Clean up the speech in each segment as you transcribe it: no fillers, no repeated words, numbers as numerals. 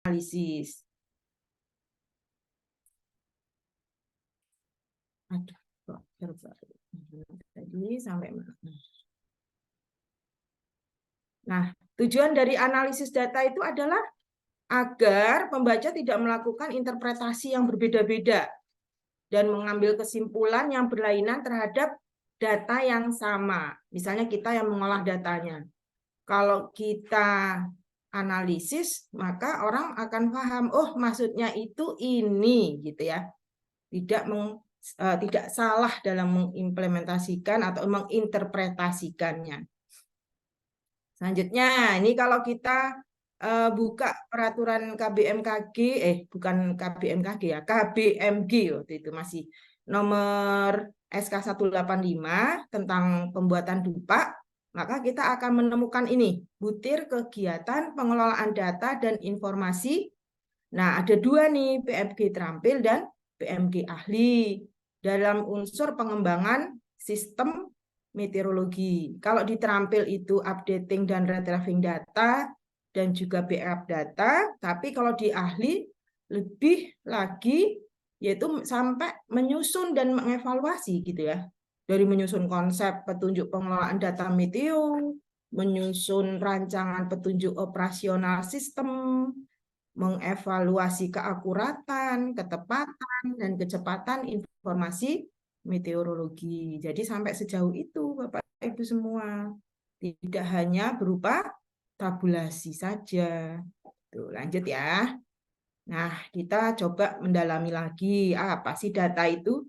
analisis. Aduh, kok tadi sampai mana? Nah, tujuan dari analisis data itu adalah agar pembaca tidak melakukan interpretasi yang berbeda-beda dan mengambil kesimpulan yang berlainan terhadap data yang sama. Misalnya kita yang mengolah datanya. Kalau kita analisis, maka orang akan paham, oh maksudnya itu ini, gitu ya. Tidak salah dalam mengimplementasikan atau menginterpretasikannya. Selanjutnya, ini kalau kita buka peraturan KBMKG, bukan KBMKG ya, KBMG waktu itu masih nomor SK 185 tentang pembuatan dupa, maka kita akan menemukan ini, butir kegiatan pengelolaan data dan informasi. Nah, ada dua nih, PMG terampil dan PMG ahli dalam unsur pengembangan sistem meteorologi. Kalau di terampil itu updating dan retrieving data dan juga backup data, tapi kalau di ahli lebih lagi yaitu sampai menyusun dan mengevaluasi gitu ya. Dari menyusun konsep petunjuk pengelolaan data meteo, menyusun rancangan petunjuk operasional sistem, mengevaluasi keakuratan, ketepatan, dan kecepatan informasi meteorologi. Jadi sampai sejauh itu Bapak Ibu semua. Tidak hanya berupa tabulasi saja. Tuh, lanjut ya. Nah, kita coba mendalami lagi. Apa sih data itu?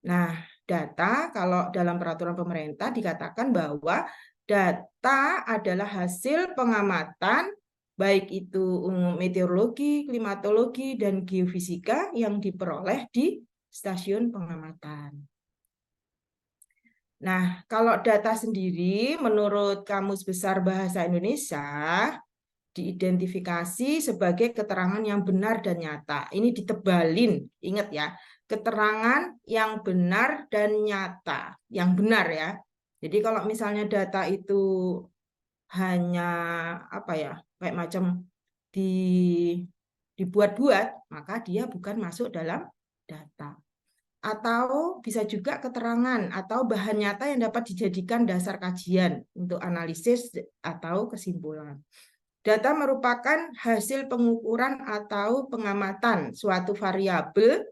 Nah, data kalau dalam peraturan pemerintah dikatakan bahwa data adalah hasil pengamatan baik itu meteorologi, klimatologi, dan geofisika yang diperoleh di stasiun pengamatan. Nah, kalau data sendiri menurut Kamus Besar Bahasa Indonesia diidentifikasi sebagai keterangan yang benar dan nyata. Ini ditebalin, ingat ya, keterangan yang benar dan nyata, yang benar ya. Jadi kalau misalnya data itu hanya apa ya, kayak macam dibuat-buat, maka dia bukan masuk dalam data. Atau bisa juga keterangan atau bahan nyata yang dapat dijadikan dasar kajian untuk analisis atau kesimpulan. Data merupakan hasil pengukuran atau pengamatan suatu variabel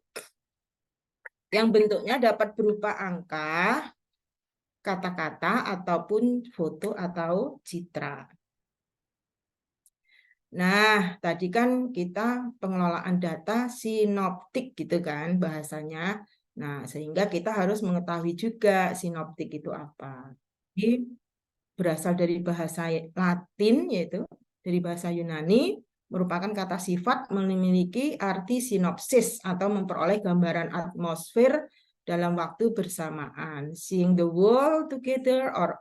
yang bentuknya dapat berupa angka, kata-kata, ataupun foto atau citra. Nah, tadi kan kita pengelolaan data sinoptik gitu kan bahasanya. Nah, sehingga kita harus mengetahui juga sinoptik itu apa. Jadi, berasal dari bahasa Latin yaitu dari bahasa Yunani, merupakan kata sifat memiliki arti sinopsis atau memperoleh gambaran atmosfer dalam waktu bersamaan, seeing the world together or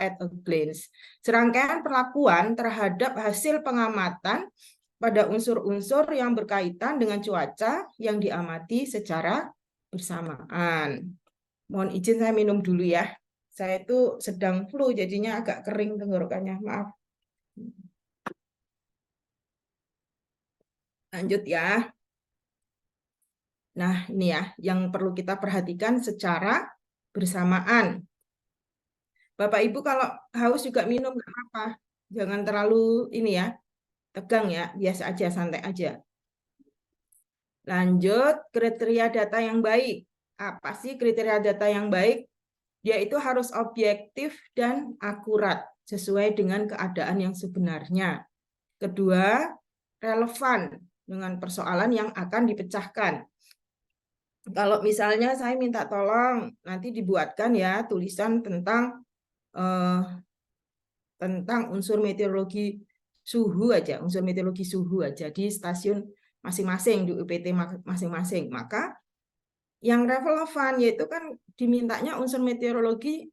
at a glance. Serangkaian perlakuan terhadap hasil pengamatan pada unsur-unsur yang berkaitan dengan cuaca yang diamati secara bersamaan. Mohon izin saya minum dulu ya. Saya itu sedang flu, jadinya agak kering tenggorokannya. Maaf. Lanjut ya. Nah, ini ya, yang perlu kita perhatikan secara bersamaan. Bapak Ibu kalau haus juga minum, nggak apa-apa. Jangan terlalu ini ya, tegang ya, biasa aja, santai aja. Lanjut, kriteria data yang baik. Apa sih kriteria data yang baik? Dia itu harus objektif dan akurat, sesuai dengan keadaan yang sebenarnya. Kedua, relevan dengan persoalan yang akan dipecahkan. Kalau misalnya saya minta tolong, nanti dibuatkan ya tulisan tentang unsur meteorologi suhu aja, unsur meteorologi suhu aja di stasiun masing-masing, di UPT masing-masing. Maka yang relevan yaitu kan dimintanya unsur meteorologi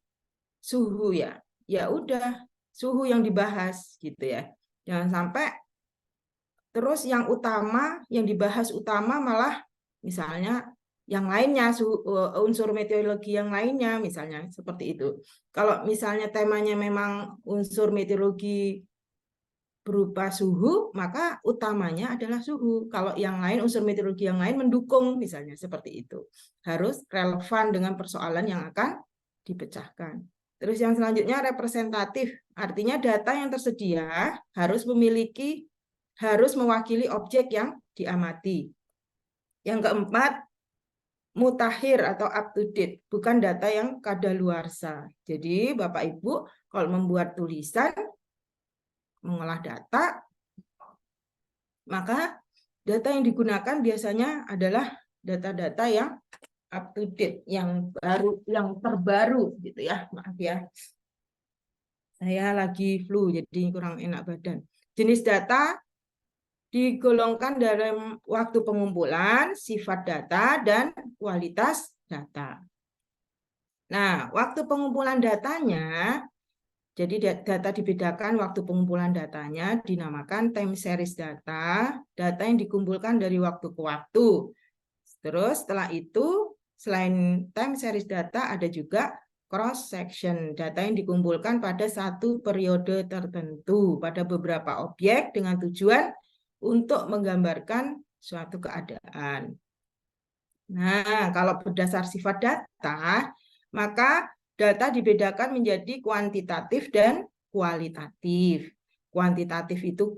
suhu ya. Ya udah, suhu yang dibahas gitu ya. Jangan sampai terus yang utama, yang dibahas utama malah misalnya yang lainnya, unsur meteorologi yang lainnya misalnya seperti itu. Kalau misalnya temanya memang unsur meteorologi berupa suhu, maka utamanya adalah suhu. Kalau yang lain, unsur meteorologi yang lain mendukung, misalnya seperti itu. Harus relevan dengan persoalan yang akan dipecahkan. Terus yang selanjutnya representatif, artinya data yang tersedia harus mewakili objek yang diamati. Yang keempat, mutakhir atau up to date, bukan data yang kadaluarsa. Jadi Bapak Ibu kalau membuat tulisan, mengolah data, maka data yang digunakan biasanya adalah data-data yang up to date, yang baru, yang terbaru gitu ya. Maaf ya. Saya lagi flu jadi kurang enak badan. Jenis data digolongkan dalam waktu pengumpulan, sifat data, dan kualitas data. Nah, waktu pengumpulan datanya, jadi data dibedakan waktu pengumpulan datanya, dinamakan time series data, data yang dikumpulkan dari waktu ke waktu. Terus setelah itu, selain time series data, ada juga cross section, data yang dikumpulkan pada satu periode tertentu, pada beberapa objek dengan tujuan untuk menggambarkan suatu keadaan. Nah, kalau berdasar sifat data, maka data dibedakan menjadi kuantitatif dan kualitatif. Kuantitatif itu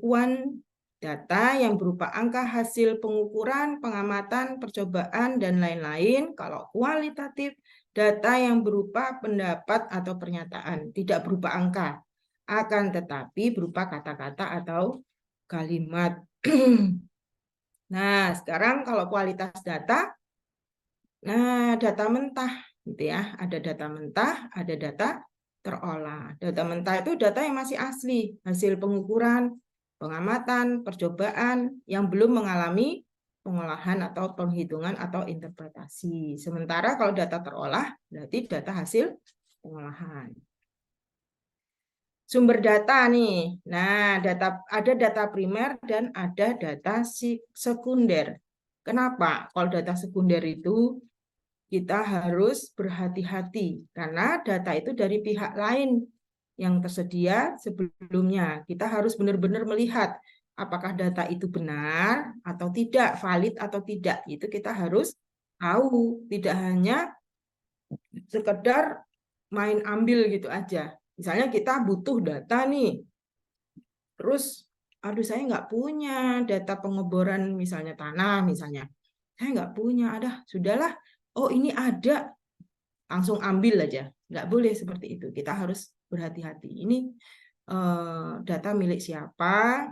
data yang berupa angka hasil pengukuran, pengamatan, percobaan, dan lain-lain. Kalau kualitatif, data yang berupa pendapat atau pernyataan, tidak berupa angka, akan tetapi berupa kata-kata atau kalimat. Nah, sekarang kalau kualitas data, nah, data mentah, gitu ya. Ada data mentah, ada data terolah. Data mentah itu data yang masih asli, hasil pengukuran, pengamatan, percobaan yang belum mengalami pengolahan atau penghitungan atau interpretasi. Sementara kalau data terolah, berarti data hasil pengolahan. Sumber data nih. Nah, ada data primer dan ada data sekunder. Kenapa? Kalau data sekunder itu kita harus berhati-hati karena data itu dari pihak lain yang tersedia sebelumnya. Kita harus benar-benar melihat apakah data itu benar atau tidak, valid atau tidak. Itu kita harus tahu, tidak hanya sekedar main ambil gitu aja. Misalnya kita butuh data nih, terus aduh saya nggak punya data pengeboran misalnya tanah misalnya. Saya nggak punya, sudahlah, oh ini ada, langsung ambil aja. Nggak boleh seperti itu. Kita harus berhati-hati. Ini data milik siapa,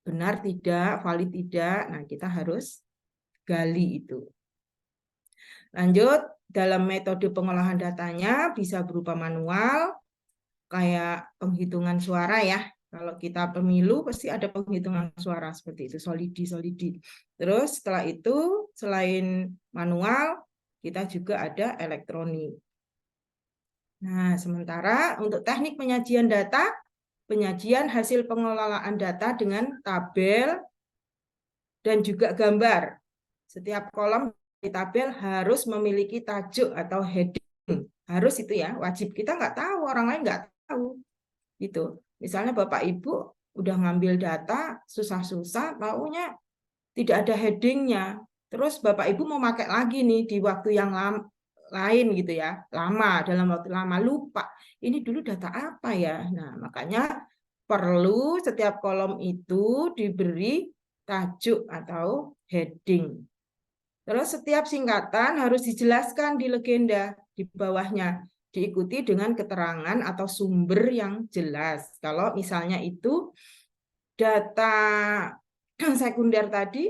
benar tidak, valid tidak. Nah, kita harus gali itu. Lanjut, dalam metode pengolahan datanya bisa berupa manual, kayak penghitungan suara ya. Kalau kita pemilu pasti ada penghitungan suara seperti itu, solidi. Terus setelah itu, selain manual, kita juga ada elektronik. Nah, sementara untuk teknik penyajian data, penyajian hasil pengelolaan data dengan tabel dan juga gambar. Setiap kolom di tabel harus memiliki tajuk atau heading. Harus itu ya, wajib. Kita nggak tahu, orang lain nggak tahu. Gitu. Misalnya Bapak Ibu udah ngambil data, susah-susah, taunya tidak ada headingnya. Terus Bapak Ibu mau pakai lagi nih di waktu yang lain gitu ya, dalam waktu lama lupa. Ini dulu data apa ya? Nah, makanya perlu setiap kolom itu diberi tajuk atau heading. Terus setiap singkatan harus dijelaskan di legenda di bawahnya, diikuti dengan keterangan atau sumber yang jelas. Kalau misalnya itu data sekunder tadi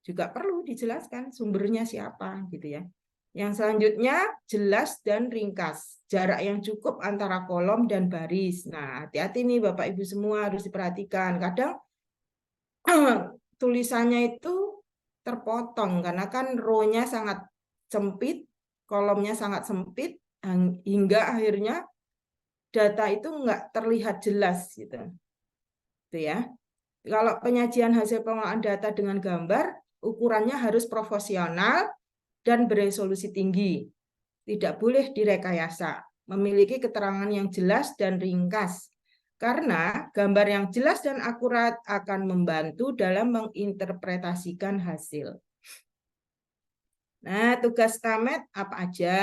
juga perlu dijelaskan sumbernya siapa gitu ya. Yang selanjutnya jelas dan ringkas, jarak yang cukup antara kolom dan baris. Nah, hati-hati nih Bapak Ibu semua, harus diperhatikan. Kadang tulisannya itu terpotong karena kan row-nya sangat sempit, kolomnya sangat sempit, hingga akhirnya data itu nggak terlihat jelas gitu. Itu ya. Kalau penyajian hasil pengolahan data dengan gambar, ukurannya harus proporsional dan beresolusi tinggi. Tidak boleh direkayasa. Memiliki keterangan yang jelas dan ringkas. Karena gambar yang jelas dan akurat akan membantu dalam menginterpretasikan hasil. Nah, tugas TAMED apa aja?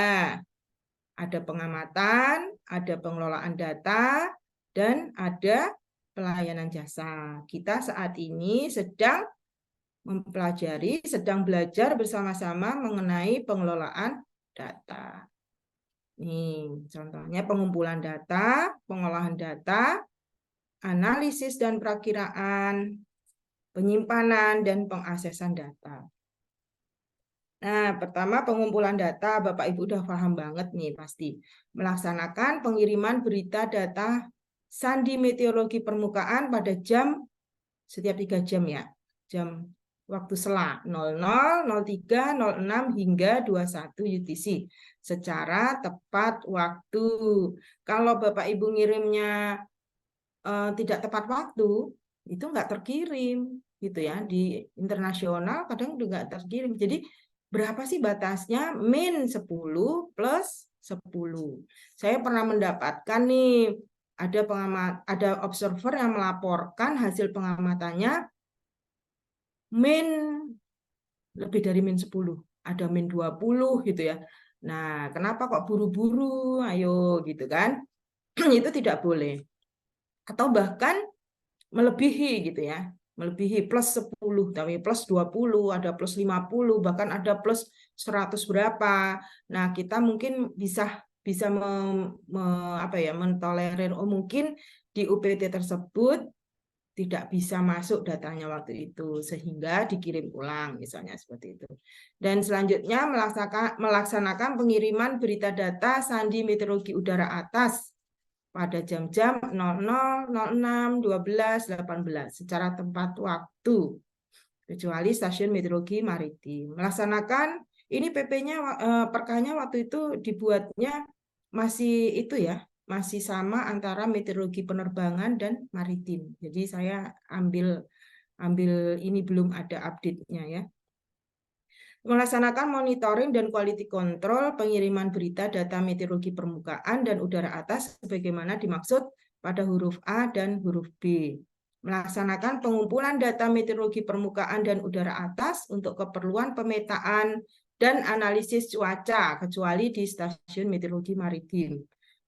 Ada pengamatan, ada pengelolaan data, dan ada pelayanan jasa. Kita saat ini sedang mempelajari, sedang belajar bersama-sama mengenai pengelolaan data. Nih, contohnya pengumpulan data, pengolahan data, analisis dan perakiraan, penyimpanan, dan pengaksesan data. Nah, pertama pengumpulan data, Bapak Ibu udah paham banget nih pasti. Melaksanakan pengiriman berita data sandi meteorologi permukaan pada setiap 3 jam ya. Jam waktu sela 00, 03, 06 hingga 21 UTC secara tepat waktu. Kalau Bapak Ibu ngirimnya tidak tepat waktu, itu nggak terkirim gitu ya. Di internasional kadang juga nggak terkirim. Jadi berapa sih batasnya? Min 10 plus 10. Saya pernah mendapatkan nih ada observer yang melaporkan hasil pengamatannya min lebih dari min 10, ada min 20 gitu ya. Nah, kenapa kok buru-buru? Ayo gitu kan. Itu tidak boleh. Atau bahkan melebihi gitu ya. Melebihi plus 10, tapi plus 20, ada plus 50, bahkan ada plus 100 berapa. Nah, kita mungkin bisa mentolerir, oh mungkin di UPT tersebut tidak bisa masuk datanya waktu itu sehingga dikirim ulang misalnya seperti itu. Dan selanjutnya melaksanakan pengiriman berita data sandi meteorologi udara atas pada jam-jam 00, 06, 12, 18 secara tempat waktu kecuali stasiun meteorologi maritim. Melaksanakan ini PP-nya perkanya waktu itu dibuatnya masih itu ya, masih sama antara meteorologi penerbangan dan maritim. Jadi saya ambil ini belum ada update-nya ya. Melaksanakan monitoring dan quality control pengiriman berita data meteorologi permukaan dan udara atas sebagaimana dimaksud pada huruf A dan huruf B. Melaksanakan pengumpulan data meteorologi permukaan dan udara atas untuk keperluan pemetaan dan analisis cuaca, kecuali di stasiun meteorologi maritim.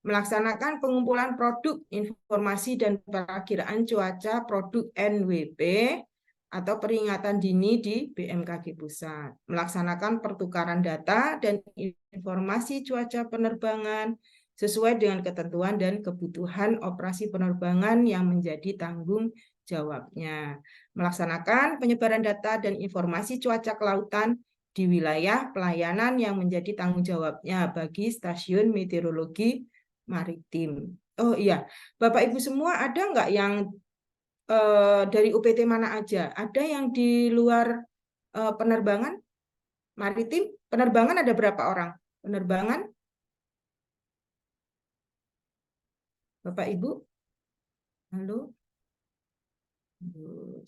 Melaksanakan pengumpulan produk, informasi, dan perakiraan cuaca produk NWP atau peringatan dini di BMKG Pusat. Melaksanakan pertukaran data dan informasi cuaca penerbangan sesuai dengan ketentuan dan kebutuhan operasi penerbangan yang menjadi tanggung jawabnya. Melaksanakan penyebaran data dan informasi cuaca kelautan di wilayah pelayanan yang menjadi tanggung jawabnya bagi stasiun meteorologi maritim. Oh iya, Bapak Ibu semua ada nggak yang dari UPT mana aja? Ada yang di luar penerbangan maritim? Penerbangan ada berapa orang? Penerbangan? Bapak Ibu? Halo?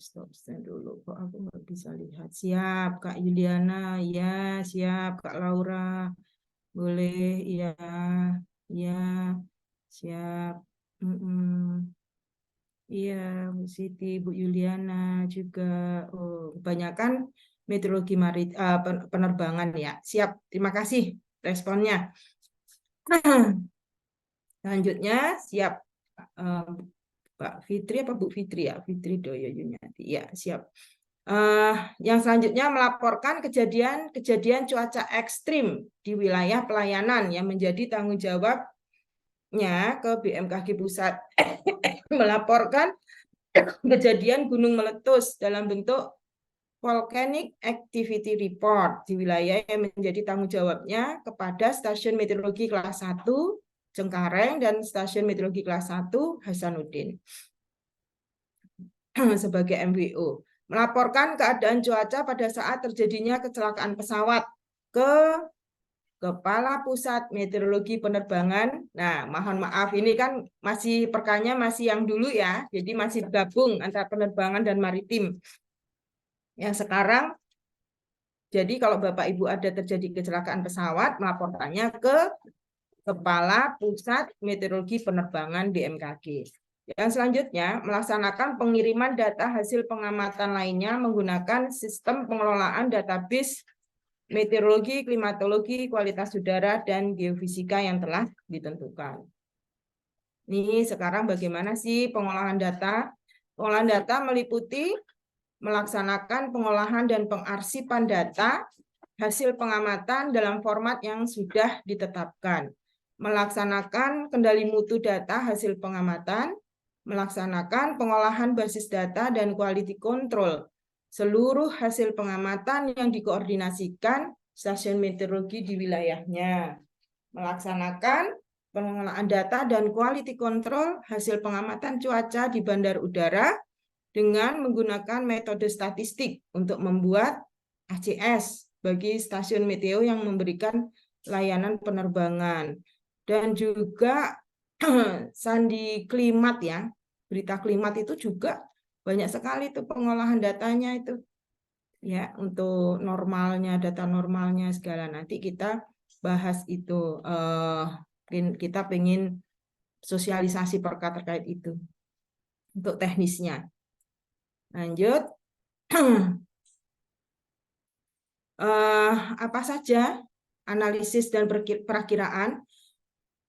Stop stand dulu. Kok aku nggak bisa lihat? Siap, Kak Yuliana. Ya, siap, Kak Laura. Boleh, iya. Iya, siap. Iya, Bu Siti, Bu Yuliana juga. Oh, kebanyakan meteorologi penerbangan ya. Siap, terima kasih responnya. Selanjutnya, siap. Pak Fitri apa Bu Fitri ya? Fitri Doyo Yuniati. Ya, siap. Yang selanjutnya melaporkan kejadian cuaca ekstrim di wilayah pelayanan yang menjadi tanggung jawabnya ke BMKG Pusat. Melaporkan kejadian gunung meletus dalam bentuk volcanic activity report di wilayah yang menjadi tanggung jawabnya kepada stasiun meteorologi kelas 1 Cengkareng dan stasiun meteorologi kelas 1 Hasanuddin sebagai MWO. Melaporkan keadaan cuaca pada saat terjadinya kecelakaan pesawat ke Kepala Pusat Meteorologi Penerbangan. Nah, mohon maaf, ini kan masih perkanya masih yang dulu ya, jadi masih gabung antara penerbangan dan maritim. Yang sekarang, jadi kalau Bapak Ibu ada terjadi kecelakaan pesawat, melaporkannya ke Kepala Pusat Meteorologi Penerbangan BMKG. Yang selanjutnya, melaksanakan pengiriman data hasil pengamatan lainnya menggunakan sistem pengelolaan database meteorologi, klimatologi, kualitas udara, dan geofisika yang telah ditentukan. Nih, sekarang bagaimana sih pengolahan data? Pengolahan data meliputi melaksanakan pengolahan dan pengarsipan data hasil pengamatan dalam format yang sudah ditetapkan, melaksanakan kendali mutu data hasil pengamatan, melaksanakan pengolahan basis data dan quality control seluruh hasil pengamatan yang dikoordinasikan stasiun meteorologi di wilayahnya, melaksanakan pengelolaan data dan quality control hasil pengamatan cuaca di bandar udara dengan menggunakan metode statistik untuk membuat ACS bagi stasiun meteo yang memberikan layanan penerbangan. Dan juga sandi klimat ya, berita klimat itu juga banyak sekali tuh pengolahan datanya itu. Ya, untuk normalnya, data normalnya segala nanti kita bahas itu. Kita pengen sosialisasi perka terkait itu untuk teknisnya. Lanjut. Apa saja analisis dan perakiraan,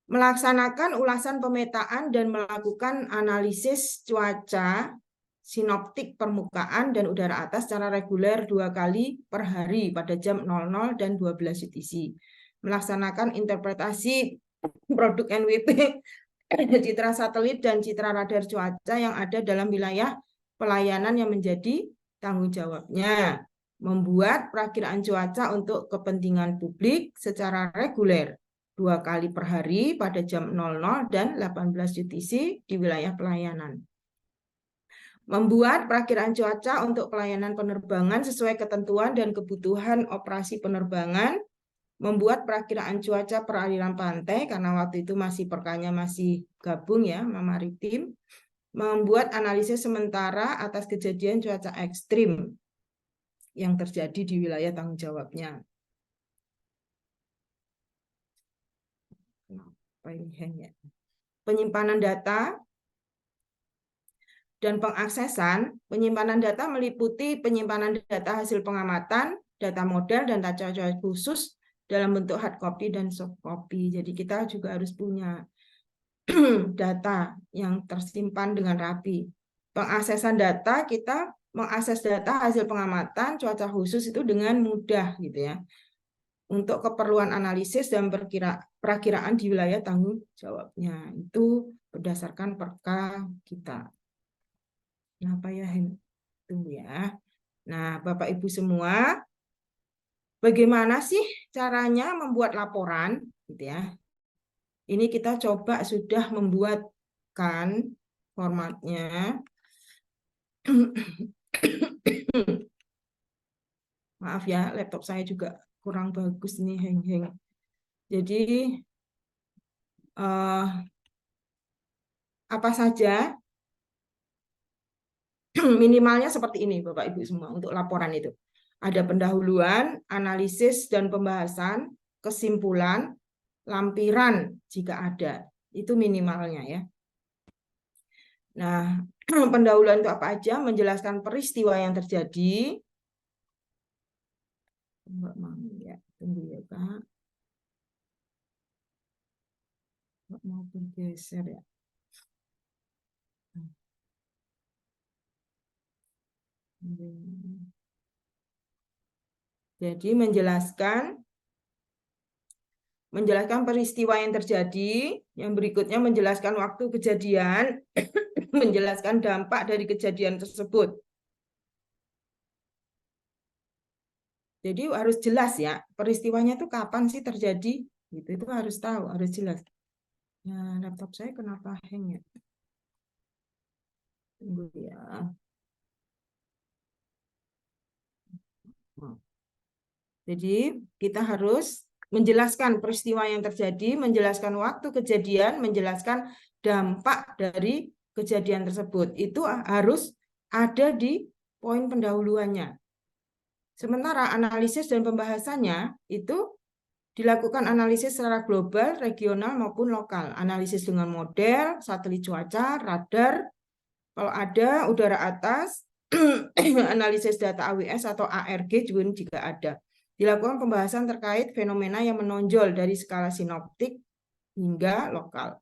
melaksanakan ulasan pemetaan dan melakukan analisis cuaca sinoptik permukaan dan udara atas secara reguler 2 kali per hari pada jam 00 dan 12 UTC. Melaksanakan interpretasi produk NWP, citra satelit dan citra radar cuaca yang ada dalam wilayah pelayanan yang menjadi tanggung jawabnya. Membuat perakiraan cuaca untuk kepentingan publik secara reguler 2 kali per hari pada jam 00 dan 18 UTC di wilayah pelayanan. Membuat perakiraan cuaca untuk pelayanan penerbangan sesuai ketentuan dan kebutuhan operasi penerbangan. Membuat perakiraan cuaca peraliran pantai, karena waktu itu masih perkanya masih gabung ya, maritim. Membuat analisis sementara atas kejadian cuaca ekstrim yang terjadi di wilayah tanggung jawabnya. Penyimpanan data dan pengaksesan. Penyimpanan data meliputi penyimpanan data hasil pengamatan, data model, dan data khusus dalam bentuk hard copy dan soft copy. Jadi kita juga harus punya data yang tersimpan dengan rapi. Pengaksesan data, kita mengakses data hasil pengamatan cuaca khusus itu dengan mudah gitu ya. Untuk keperluan analisis dan perakiraan di wilayah tanggung jawabnya. Itu berdasarkan perka kita. Kenapa ya? Tunggu ya. Nah, Bapak Ibu semua, bagaimana sih caranya membuat laporan gitu ya? Ini kita coba sudah membuatkan formatnya. Maaf ya, laptop saya juga kurang bagus nih, hang-hang. Jadi apa saja minimalnya seperti ini Bapak Ibu semua untuk laporan itu. Ada pendahuluan, analisis dan pembahasan, kesimpulan, lampiran jika ada. Itu minimalnya ya. Nah, pendahuluan itu apa aja? Menjelaskan peristiwa yang terjadi. Enggak mau ya, tunggu ya Kak. Enggak mau bergeser ya. Jadi menjelaskan peristiwa yang terjadi, yang berikutnya menjelaskan waktu kejadian, menjelaskan dampak dari kejadian tersebut. Jadi harus jelas ya, peristiwanya itu kapan sih terjadi, gitu itu harus tahu, harus jelas. Nah, laptop saya kenapa hang ya? Tunggu ya. Jadi kita harus menjelaskan peristiwa yang terjadi, menjelaskan waktu kejadian, menjelaskan dampak dari kejadian tersebut. Itu harus ada di poin pendahuluannya. Sementara analisis dan pembahasannya itu Dilakukan analisis secara global, regional maupun lokal. Analisis dengan model, satelit cuaca, radar, kalau ada udara atas, analisis data AWS atau ARG juga ada. Dilakukan pembahasan terkait fenomena yang menonjol dari skala sinoptik hingga lokal.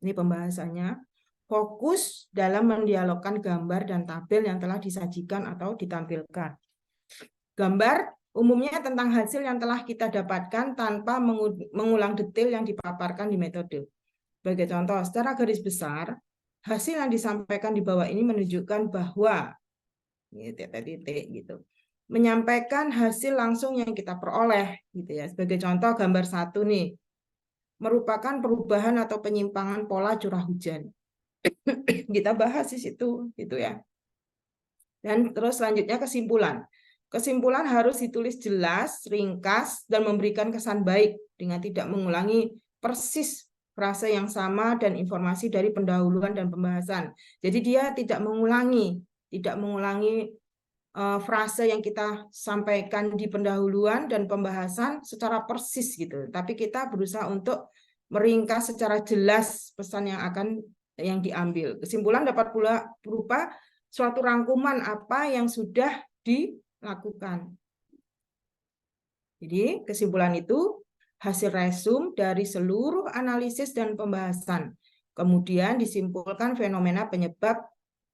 Ini pembahasannya. Fokus dalam mendialogkan gambar dan tabel yang telah disajikan atau ditampilkan. Gambar umumnya tentang hasil yang telah kita dapatkan tanpa mengulang detail yang dipaparkan di metode. Sebagai contoh, secara garis besar, hasil yang disampaikan di bawah ini menunjukkan bahwa titik-titik gitu. Menyampaikan hasil langsung yang kita peroleh gitu ya. Sebagai contoh gambar 1 nih, merupakan perubahan atau penyimpangan pola curah hujan. Kita bahas di situ gitu ya. Dan terus selanjutnya kesimpulan. Kesimpulan harus ditulis jelas, ringkas, dan memberikan kesan baik dengan tidak mengulangi persis frase yang sama dan informasi dari pendahuluan dan pembahasan. Jadi dia tidak mengulangi frase yang kita sampaikan di pendahuluan dan pembahasan secara persis gitu. Tapi kita berusaha untuk meringkas secara jelas pesan yang diambil. Kesimpulan dapat pula berupa suatu rangkuman apa yang sudah dilakukan. Jadi kesimpulan itu hasil resum dari seluruh analisis dan pembahasan. Kemudian disimpulkan fenomena penyebab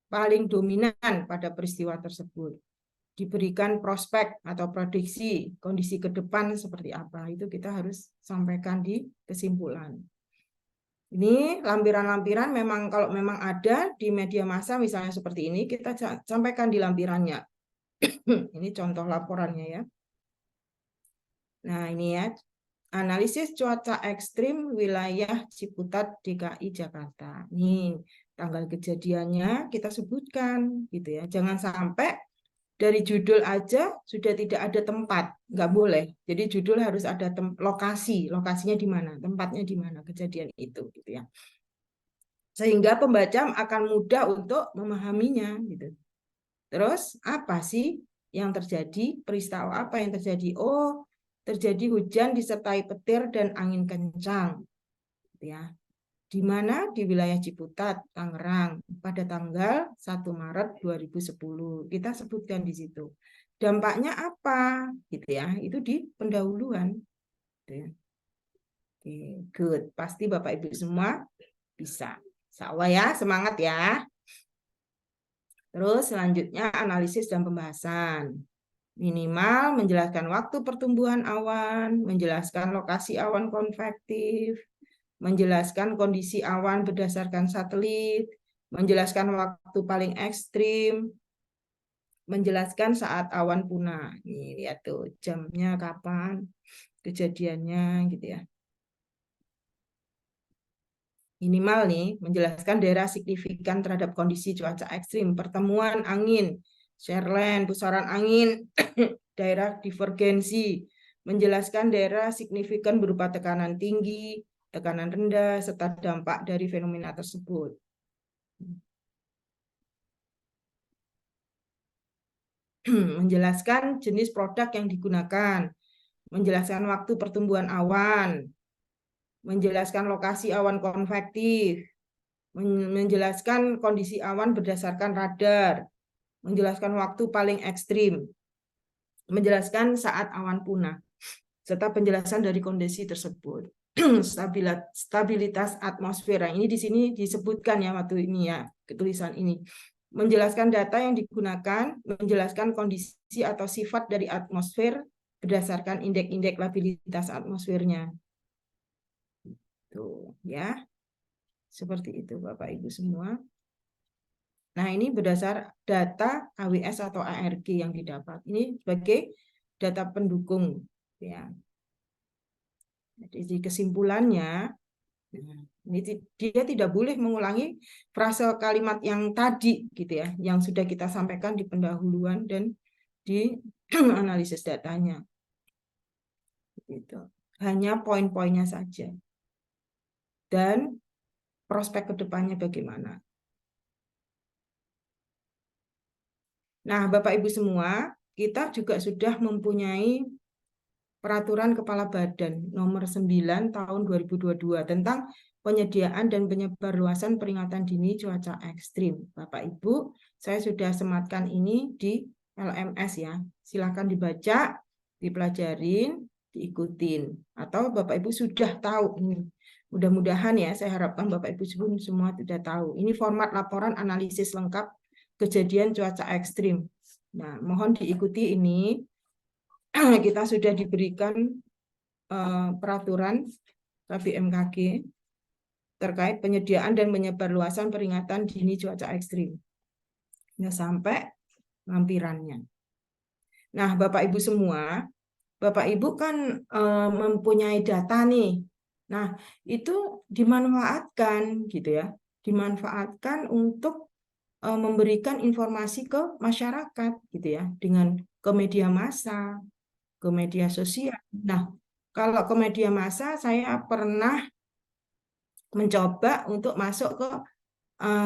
paling dominan pada peristiwa tersebut. Diberikan prospek atau prediksi kondisi ke depan seperti apa. Itu kita harus sampaikan di kesimpulan. Ini lampiran-lampiran memang kalau memang ada di media massa misalnya seperti ini, kita sampaikan di lampirannya. Ini contoh laporannya ya. Nah ini ya, analisis cuaca ekstrim wilayah Ciputat DKI Jakarta. Nih tanggal kejadiannya kita sebutkan gitu ya. Jangan sampai dari judul aja sudah tidak ada tempat, nggak boleh. Jadi judul harus ada lokasinya di mana, tempatnya di mana kejadian itu, gitu ya. Sehingga pembaca akan mudah untuk memahaminya, gitu. Terus apa sih yang terjadi? Peristiwa apa yang terjadi? Oh, terjadi hujan disertai petir dan angin kencang, gitu ya. Di mana? Di wilayah Ciputat, Tangerang, pada tanggal 1 Maret 2010. Kita sebutkan di situ. Dampaknya apa? Gitu ya. Itu di pendahuluan. Gitu ya. Oke, good. Pasti Bapak Ibu semua bisa. Insya Allah ya, semangat ya. Terus selanjutnya analisis dan pembahasan. Minimal menjelaskan waktu pertumbuhan awan, menjelaskan lokasi awan konvektif, menjelaskan kondisi awan berdasarkan satelit, menjelaskan waktu paling ekstrim, menjelaskan saat awan punah. Ini lihat tuh jamnya kapan, kejadiannya gitu ya. Minimal nih menjelaskan daerah signifikan terhadap kondisi cuaca ekstrim, pertemuan angin, shearland, pusaran angin, daerah divergensi, menjelaskan daerah signifikan berupa tekanan tinggi, tekanan rendah, serta dampak dari fenomena tersebut. Menjelaskan jenis produk yang digunakan, menjelaskan waktu pertumbuhan awan, menjelaskan lokasi awan konvektif, menjelaskan kondisi awan berdasarkan radar, menjelaskan waktu paling ekstrim, menjelaskan saat awan punah, serta penjelasan dari kondisi tersebut. Stabilitas atmosfer. Ini di sini disebutkan ya waktu ini ya, ketulisan ini. Menjelaskan data yang digunakan, menjelaskan kondisi atau sifat dari atmosfer berdasarkan indeks-indeks labilitas atmosfernya. Tuh, ya. Seperti itu Bapak Ibu semua. Nah, ini berdasar data AWS atau ARG yang didapat. Ini sebagai data pendukung ya. Jadi kesimpulannya, ini dia tidak boleh mengulangi frase kalimat yang tadi gitu ya, yang sudah kita sampaikan di pendahuluan dan di analisis datanya. Gitu. Hanya poin-poinnya saja. Dan prospek kedepannya bagaimana. Nah, Bapak Ibu semua, kita juga sudah mempunyai Peraturan Kepala Badan Nomor 9 Tahun 2022 tentang penyediaan dan penyebarluasan peringatan dini cuaca ekstrim. Bapak Ibu, saya sudah sematkan ini di LMS ya. Silakan dibaca, dipelajarin, diikutin. Atau Bapak Ibu sudah tahu ini. Mudah-mudahan ya, saya harapkan Bapak Ibu semua sudah tahu. Ini format laporan analisis lengkap kejadian cuaca ekstrim. Nah, mohon diikuti ini. Kita sudah diberikan peraturan KBMKG terkait penyediaan dan penyebarluasan peringatan dini cuaca ekstrim. Nah, sampai lampirannya. Nah, Bapak Ibu semua, Bapak Ibu kan mempunyai data nih. Nah, itu dimanfaatkan gitu ya. Dimanfaatkan untuk memberikan informasi ke masyarakat gitu ya, dengan ke media massa, ke media sosial. Nah, kalau ke media massa saya pernah mencoba untuk masuk ke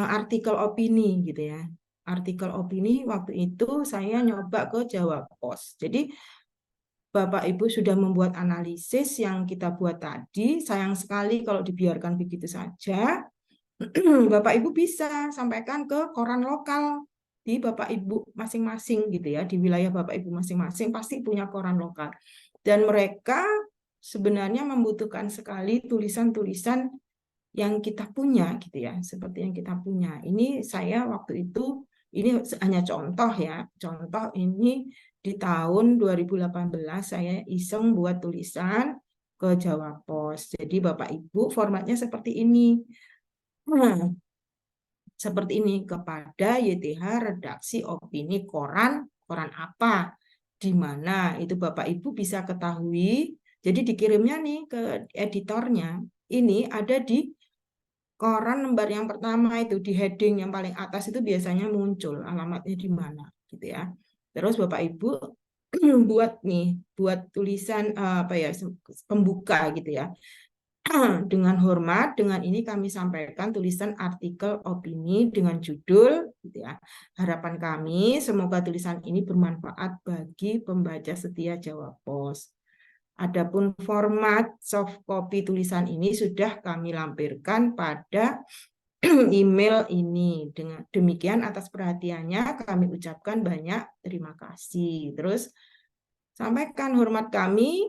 artikel opini gitu ya. Artikel opini waktu itu saya nyoba ke Jawa Pos. Jadi Bapak Ibu sudah membuat analisis yang kita buat tadi. Sayang sekali kalau dibiarkan begitu saja. Bapak Ibu bisa sampaikan ke koran lokal di Bapak Ibu masing-masing gitu ya, di wilayah Bapak Ibu masing-masing pasti punya koran lokal. Dan mereka sebenarnya membutuhkan sekali tulisan-tulisan yang kita punya gitu ya, seperti yang kita punya. Ini saya waktu itu, ini hanya contoh ya, contoh ini di tahun 2018 saya iseng buat tulisan ke Jawa Pos. Jadi Bapak Ibu formatnya seperti ini. Seperti ini, kepada YTH redaksi opini koran, koran apa, di mana itu Bapak Ibu bisa ketahui. Jadi dikirimnya nih ke editornya, ini ada di koran lembar yang pertama itu, di heading yang paling atas itu biasanya muncul alamatnya di mana gitu ya. Terus Bapak Ibu buat tulisan apa ya, pembuka gitu ya. Dengan hormat, dengan ini kami sampaikan tulisan artikel opini dengan judul gitu ya. Harapan kami semoga tulisan ini bermanfaat bagi pembaca setia Jawa Pos. Adapun format soft copy tulisan ini sudah kami lampirkan pada email ini. Dengan demikian atas perhatiannya kami ucapkan banyak terima kasih. Terus sampaikan hormat kami,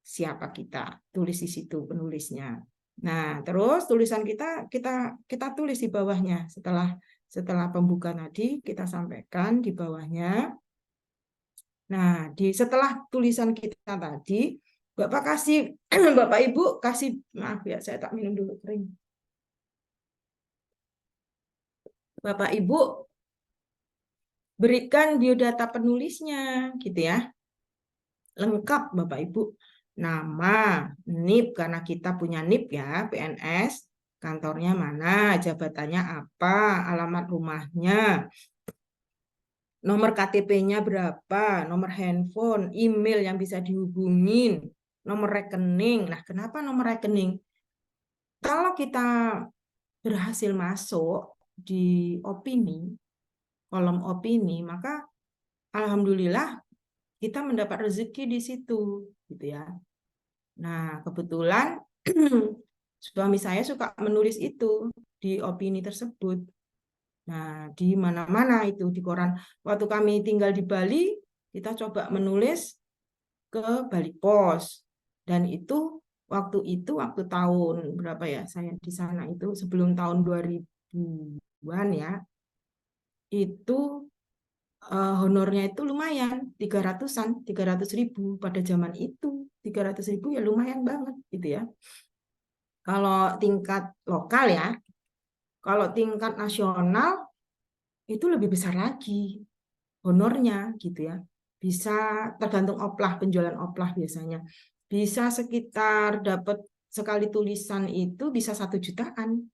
siapa kita, tulis di situ penulisnya. Nah, terus tulisan kita tulis di bawahnya. Setelah pembuka tadi kita sampaikan di bawahnya. Nah, setelah tulisan kita tadi, Bapak kasih Bapak Ibu kasih, maaf ya, saya tak minum dulu kering. Bapak Ibu berikan biodata penulisnya gitu ya. Lengkap Bapak Ibu. Nama, NIP karena kita punya NIP ya, PNS, kantornya mana, jabatannya apa, alamat rumahnya, nomor KTP-nya berapa, nomor handphone, email yang bisa dihubungin, nomor rekening. Nah, kenapa nomor rekening? Kalau kita berhasil masuk di opini, kolom opini, maka alhamdulillah kita mendapat rezeki di situ, gitu ya. Nah, kebetulan suami saya suka menulis itu di opini tersebut. Nah, di mana-mana itu di koran. Waktu kami tinggal di Bali, kita coba menulis ke Bali Pos. Dan itu waktu tahun berapa ya? Saya di sana itu sebelum tahun 2000-an ya. Itu honornya itu lumayan, 300-an, 300.000 pada zaman itu. 300.000 ya lumayan banget gitu ya. Kalau tingkat lokal ya, kalau tingkat nasional itu lebih besar lagi honornya gitu ya. Bisa tergantung oplah, penjualan oplah biasanya. Bisa sekitar dapat sekali tulisan itu bisa 1 jutaan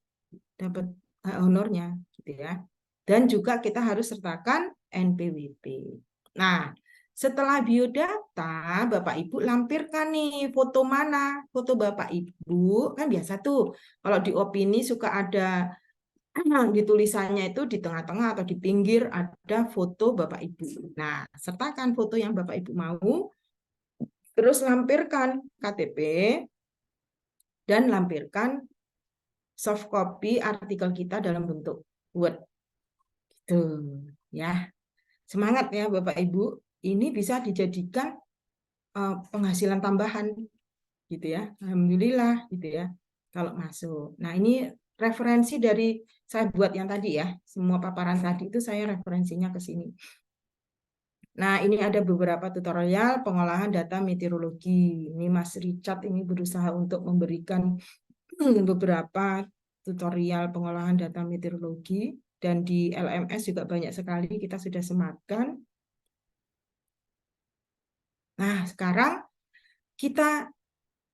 dapat honornya gitu ya. Dan juga kita harus sertakan NPWP. Nah, setelah biodata, Bapak Ibu lampirkan nih foto mana? Foto Bapak Ibu, kan biasa tuh kalau di opini suka ada di tulisannya itu di tengah-tengah atau di pinggir ada foto Bapak Ibu. Nah, sertakan foto yang Bapak Ibu mau. Terus lampirkan KTP dan lampirkan soft copy artikel kita dalam bentuk Word. Gitu ya. Semangat ya Bapak Ibu. Ini bisa dijadikan penghasilan tambahan gitu ya. Alhamdulillah gitu ya kalau masuk. Nah, ini referensi dari saya buat yang tadi ya. Semua paparan tadi itu saya referensinya ke sini. Nah, ini ada beberapa tutorial pengolahan data meteorologi. Ini Mas Richard ini berusaha untuk memberikan beberapa tutorial pengolahan data meteorologi, dan di LMS juga banyak sekali kita sudah sematkan. Nah, sekarang kita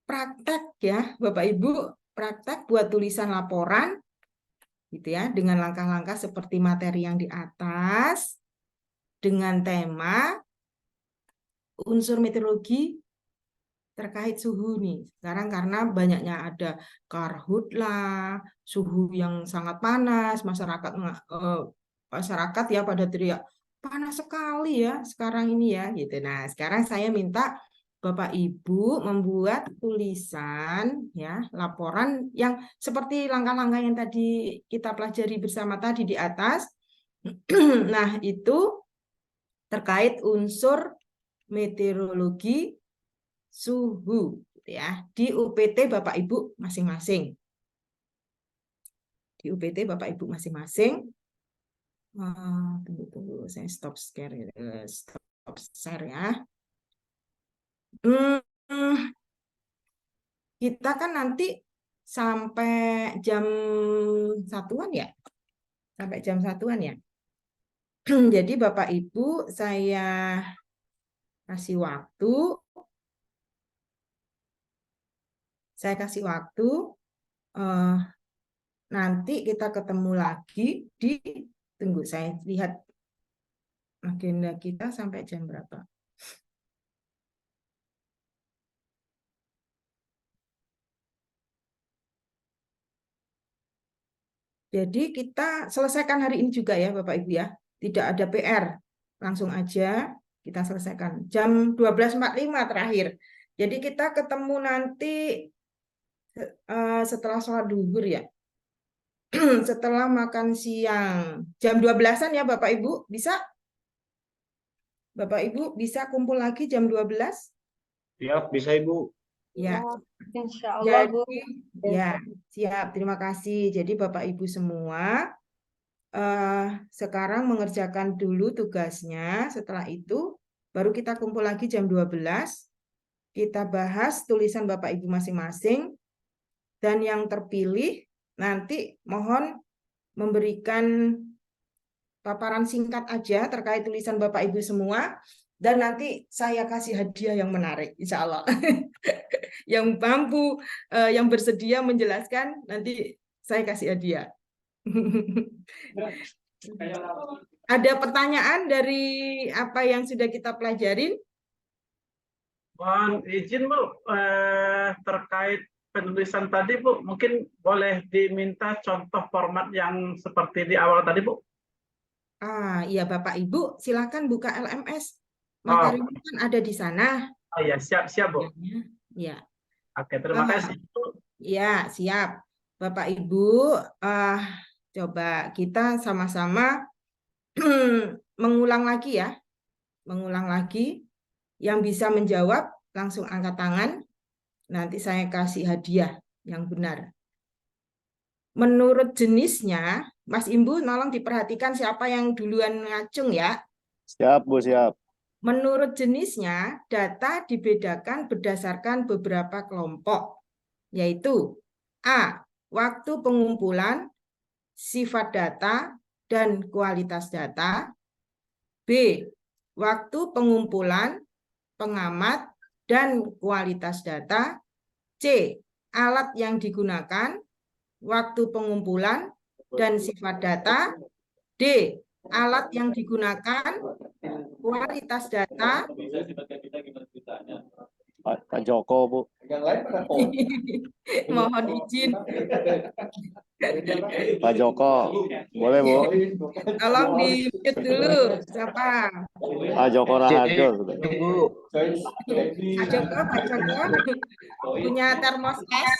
praktek ya, Bapak Ibu, praktek buat tulisan laporan gitu ya, dengan langkah-langkah seperti materi yang di atas, dengan tema unsur meteorologi terkait suhu nih. Sekarang karena banyaknya ada karhut lah, suhu yang sangat panas, masyarakat ya pada teriak panas sekali ya sekarang ini ya gitu. Nah, sekarang saya minta Bapak Ibu membuat tulisan ya, laporan yang seperti langkah-langkah yang tadi kita pelajari bersama tadi di atas. Nah, itu terkait unsur meteorologi suhu ya di UPT Bapak Ibu masing-masing. Di UPT Bapak Ibu masing-masing. Tunggu, saya stop share ya. Kita kan nanti sampai jam 1-an ya. Sampai jam 1-an ya. Jadi Bapak Ibu saya kasih waktu. Saya kasih waktu. Nanti kita ketemu lagi di, tunggu saya lihat agenda kita sampai jam berapa. Jadi kita selesaikan hari ini juga ya Bapak Ibu ya. Tidak ada PR. Langsung aja kita selesaikan. Jam 12.45 terakhir. Jadi kita ketemu nanti setelah sholat duhur ya. Setelah makan siang. Jam 12-an ya Bapak Ibu. Bisa? Bapak Ibu bisa kumpul lagi jam 12? Siap, bisa Ibu. Ya. Insya Allah, Bu. Ya, siap. Terima kasih. Jadi Bapak Ibu semua sekarang mengerjakan dulu tugasnya. Setelah itu baru kita kumpul lagi jam 12. Kita bahas tulisan Bapak Ibu masing-masing. Dan yang terpilih nanti mohon memberikan paparan singkat aja terkait tulisan Bapak Ibu semua. Dan nanti saya kasih hadiah yang menarik, insya Allah. Yang mampu, yang bersedia menjelaskan, nanti saya kasih hadiah. Ada pertanyaan dari apa yang sudah kita pelajarin? Mohon izin Bu, terkait penulisan tadi Bu, mungkin boleh diminta contoh format yang seperti di awal tadi Bu? Iya Bapak Ibu, silakan buka LMS. Materinya kan ada di sana. Oh ya, siap Bu. Ya. Oke, terima kasih Bu. Ya, siap. Bapak Ibu, coba kita sama-sama mengulang lagi ya. Mengulang lagi. Yang bisa menjawab langsung angkat tangan. Nanti saya kasih hadiah yang benar. Menurut jenisnya, Mas Imbu tolong diperhatikan siapa yang duluan ngacung ya. Siap, Bu, siap. Menurut jenisnya, data dibedakan berdasarkan beberapa kelompok, yaitu A. Waktu pengumpulan, sifat data, dan kualitas data. B. Waktu pengumpulan, pengamat, dan kualitas data. C. Alat yang digunakan, waktu pengumpulan, dan sifat data. D. Alat yang digunakan, kualitas data. Pak Joko, Bu. Mohon izin. Pak Joko, boleh Bu? Tolong di mute dulu. Siapa? Pak Joko Raharjo. Pak Joko punya termos es.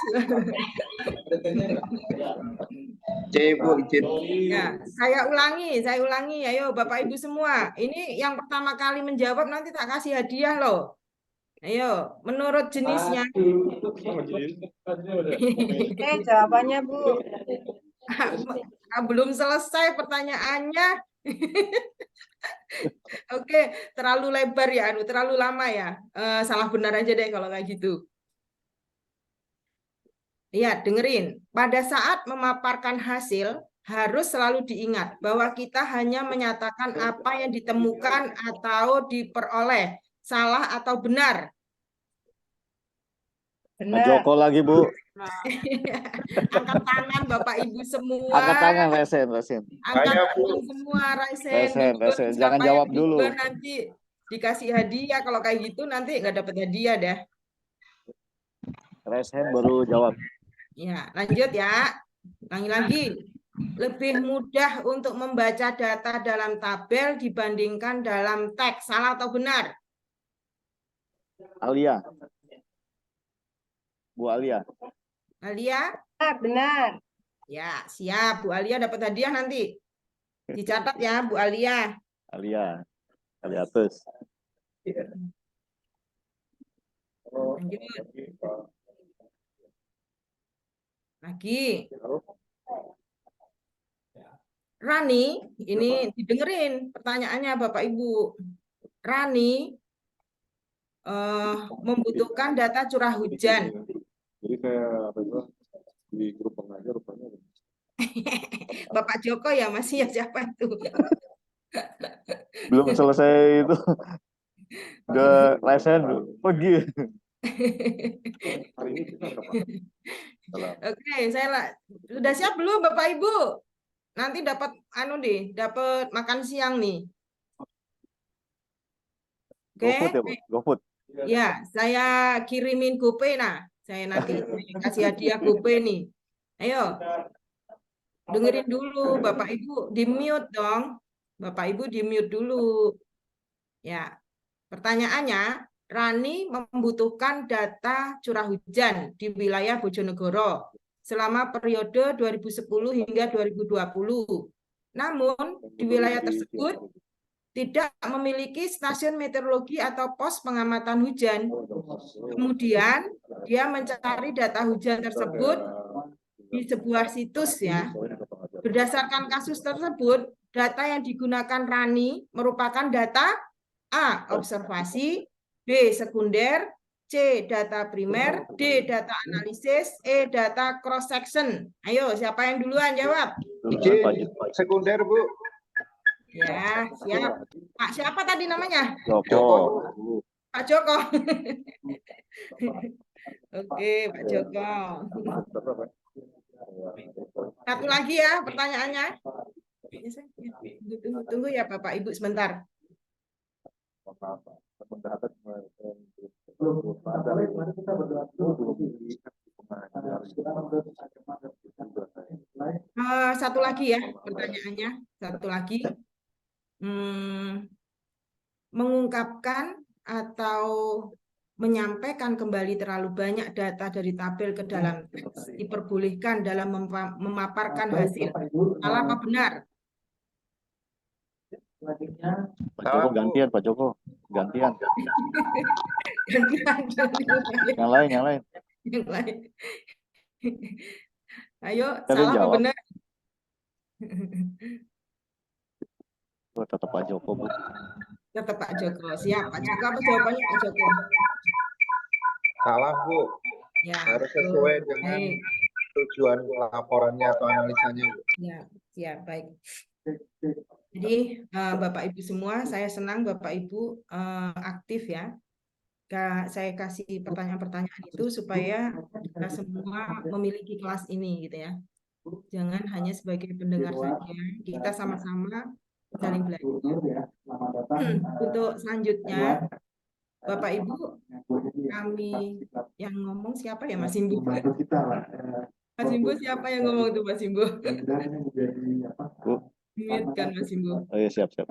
C, Bu, izin. Ya, saya ulangi. Ayo Bapak Ibu semua. Ini yang pertama kali menjawab nanti tak kasih hadiah loh. Ayo, menurut jenisnya. Jawabannya Bu. Belum selesai pertanyaannya. Oke, terlalu lebar ya, terlalu lama ya. Salah benar aja deh kalau kayak gitu. Iya, dengerin. Pada saat memaparkan hasil, harus selalu diingat bahwa kita hanya menyatakan apa yang ditemukan atau diperoleh, salah atau benar. Pak Joko lagi Bu. Angkat tangan Bapak Ibu semua. Angkat tangan resen. Angkat tangan semua, Raisen. Resen. Jangan Siapa jawab yang dulu. duluan nanti dikasih hadiah. Kalau kayak gitu nanti nggak dapat hadiah deh. Resen baru jawab. Ya, lanjut ya. Lagi. Lebih mudah untuk membaca data dalam tabel dibandingkan dalam teks. Salah atau benar? Alia. Bu Alia. Alia? Benar. Ya, siap. Bu Alia dapat hadiah nanti. Dicatat ya, Bu Alia. Alia terus. Lanjut. Lagi. Rani, ini didengerin pertanyaannya Bapak Ibu. Rani membutuhkan data curah hujan. Jadi kayak apa itu di grup pengajar rupanya. Bapak Joko ya masih ya siapa itu? Belum selesai itu. Udah resen pergi. Hari ini kita Oke, sudah siap belum Bapak Ibu? Nanti dapat dapat makan siang nih. Oke. GoFood ya Bu? GoFood. Ya, saya kirimin GoPay saya nanti kasih hadiah GoPay nih. Ayo. Dengerin dulu Bapak Ibu, di-mute dong. Bapak Ibu di-mute dulu. Ya. Pertanyaannya, Rani membutuhkan data curah hujan di wilayah Bojonegoro selama periode 2010 hingga 2020. Namun, di wilayah tersebut tidak memiliki stasiun meteorologi atau pos pengamatan hujan. Kemudian, dia mencari data hujan tersebut di sebuah situs ya. Berdasarkan kasus tersebut, data yang digunakan Rani merupakan data A. Observasi, B. Sekunder, C. Data primer, D. Data analisis, E. Data cross section. Ayo, siapa yang duluan jawab? Sekunder Bu. Ya, siap. Pak siapa tadi namanya? Joko. Pak Joko. Oke, Pak Joko. Satu lagi ya pertanyaannya. Tunggu ya Bapak Ibu sebentar. Satu lagi ya pertanyaannya. Satu lagi. Mengungkapkan atau menyampaikan kembali terlalu banyak data dari tabel ke dalam teks diperbolehkan dalam memaparkan hasil. Salah apa benar? Pak Joko gantian, Pak Joko. Gantian. Yang lain. Yang lain. Ayo, Kalian salah apa jawab. benar? Tetap Pak Joko, Bu. Tetap Pak Joko. Siap, Pak Joko. Apa jawabannya Pak Joko? Salah Bu. Ya, Harus sesuai dengan tujuan laporannya atau analisanya Bu. Ya, siap, baik. Jadi Bapak Ibu semua, saya senang Bapak Ibu aktif ya. Saya kasih pertanyaan-pertanyaan itu supaya kita semua memiliki kelas ini gitu ya. Jangan hanya sebagai pendengar saja, kita sama-sama saling belajar. Untuk selanjutnya, Bapak Ibu, kami yang ngomong siapa ya Mas Imbu? Mas Simbo siapa yang ngomong tuh Mas Simbo? Bu. Mute kan Mas Simbo. Oh iya, siap, siap.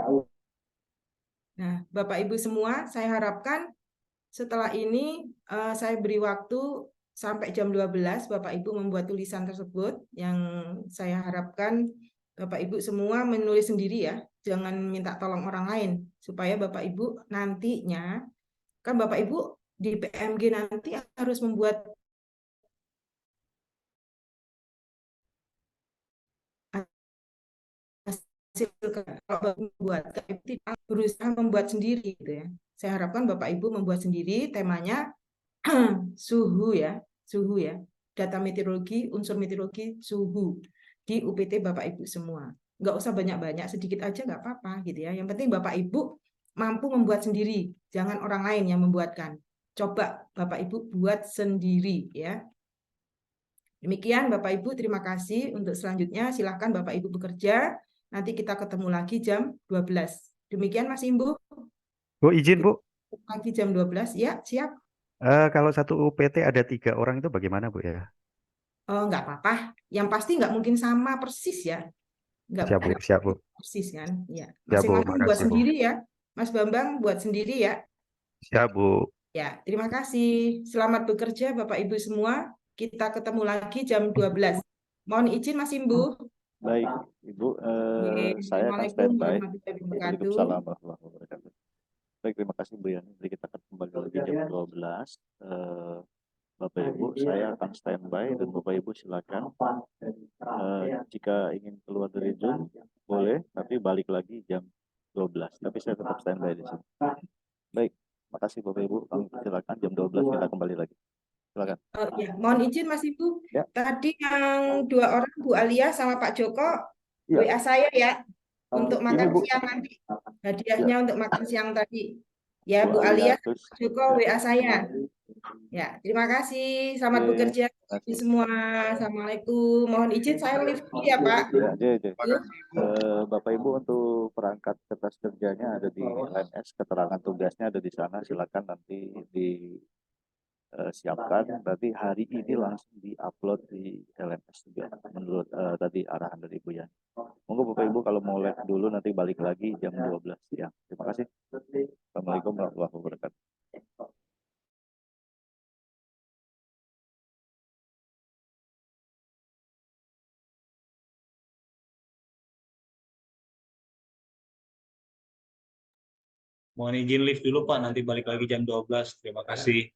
Nah, Bapak Ibu semua, saya harapkan setelah ini saya beri waktu sampai jam 12 Bapak Ibu membuat tulisan tersebut yang saya harapkan Bapak Ibu semua menulis sendiri ya. Jangan minta tolong orang lain supaya Bapak Ibu nantinya kan Bapak Ibu di PMG nanti harus membuat hasil kalau Bapak membuat tidak berusaha membuat sendiri gitu ya. Saya harapkan Bapak Ibu membuat sendiri temanya suhu ya, suhu ya. Data meteorologi, unsur meteorologi, suhu di UPT Bapak Ibu semua. Nggak usah banyak-banyak, sedikit aja nggak apa-apa gitu ya. Yang penting Bapak Ibu mampu membuat sendiri, jangan orang lain yang membuatkan. Coba Bapak Ibu buat sendiri ya. Demikian Bapak Ibu, terima kasih. Untuk selanjutnya silahkan Bapak Ibu bekerja. Nanti kita ketemu lagi jam 12. Demikian Mas Imbu. Bu, izin Bu, Lagi jam 12. Ya, siap. kalau satu UPT ada 3 orang itu bagaimana Bu ya? Oh, nggak apa-apa. Yang pasti nggak mungkin sama persis ya. Siap Bu, Nggak siap Bu. persis kan. Ya, Siap Bu, masing-masing buat makasih Bu. sendiri ya. Mas Bambang buat sendiri ya. Siap Bu. Ya, terima kasih. Selamat bekerja Bapak Ibu semua. Kita ketemu lagi jam 12. Mohon izin Mas Imbu. Baik, Ibu, saya akan Assalamualaikum standby. warahmatullahi wabarakatuh. Waalaikumsalam warahmatullahi wabarakatuh. Baik, terima kasih Bu ya. Nanti kita akan kembali lagi jam 12. Bapak Ibu, saya akan standby dan Bapak Ibu silakan. Jika ingin keluar dari Zoom, boleh, tapi balik lagi jam 12. Tapi saya tetap standby di sini. Baik, makasih Bapak Ibu. Kami silakan jam 12 kita kembali lagi. Silakan. Ya, mohon izin Mas Ibu. Ya. Tadi yang 2 orang Bu Alia sama Pak Joko Ya. WA saya ya untuk Ini, makan Bu. siang nanti. Hadiahnya untuk makan siang tadi. Ya, Bu Bu Alia, Alia, terus Pak Joko WA saya. Ya, terima kasih. Selamat Oke, bekerja terima kasih. semua. Assalamualaikum. Mohon izin saya live dulu ya, Pak. Ya, Terima kasih, Bu. Bapak Ibu untuk perangkat kertas kerjanya ada di LMS, keterangan tugasnya ada di sana. Silakan nanti disiapkan. Nanti hari ini langsung diupload di LMS juga menurut tadi arahan dari Ibu ya. Monggo Bapak Ibu kalau mau live dulu nanti balik lagi jam 12 siang. Terima kasih. Assalamualaikum warahmatullahi wabarakatuh. Mohon izin live dulu Pak, nanti balik lagi jam 12. Terima kasih.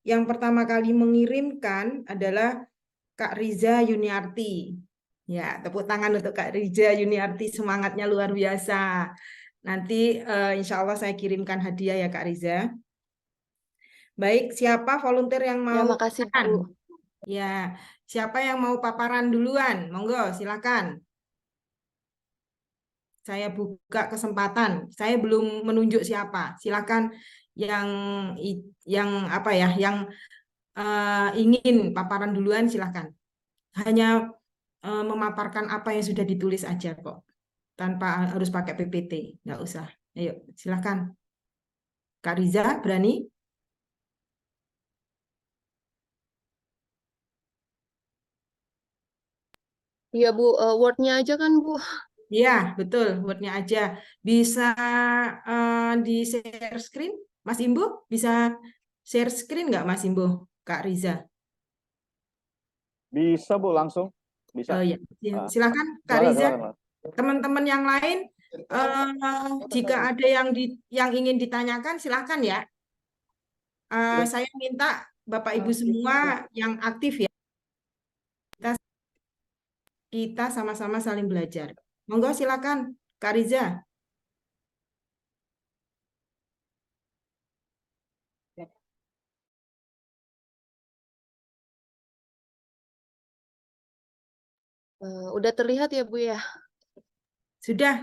yang pertama kali mengirimkan adalah Kak Riza Yuniarti. Ya, tepuk tangan untuk Kak Riza Yuniarti, semangatnya luar biasa. Nanti insya Allah saya kirimkan hadiah ya Kak Riza. Baik, siapa volunteer yang Ya, mau makasih Bu. paparan? Ya, siapa yang mau paparan duluan? Monggo, silakan. Saya buka kesempatan. Saya belum menunjuk siapa. Silakan yang yang apa ya, yang ingin paparan duluan silakan. Hanya memaparkan apa yang sudah ditulis aja kok, tanpa harus pakai PPT, nggak usah. Ayo, silakan. Kak Riza, berani? Iya Bu, Word-nya aja kan Bu. Iya, betul. Word-nya aja. Bisa di share screen? Mas Imbo, bisa share screen nggak Mas Imbo? Kak Riza? Bisa Bu, langsung. Bisa. Oh iya, Ah, silakan Kak silakan, Riza. silakan. Teman-teman yang lain, jika ada yang ingin ditanyakan, silakan ya. Saya minta Bapak Ibu semua yang aktif ya. Kita sama-sama saling belajar. Monggo silakan, Kak Riza. Udah terlihat ya Bu ya? Sudah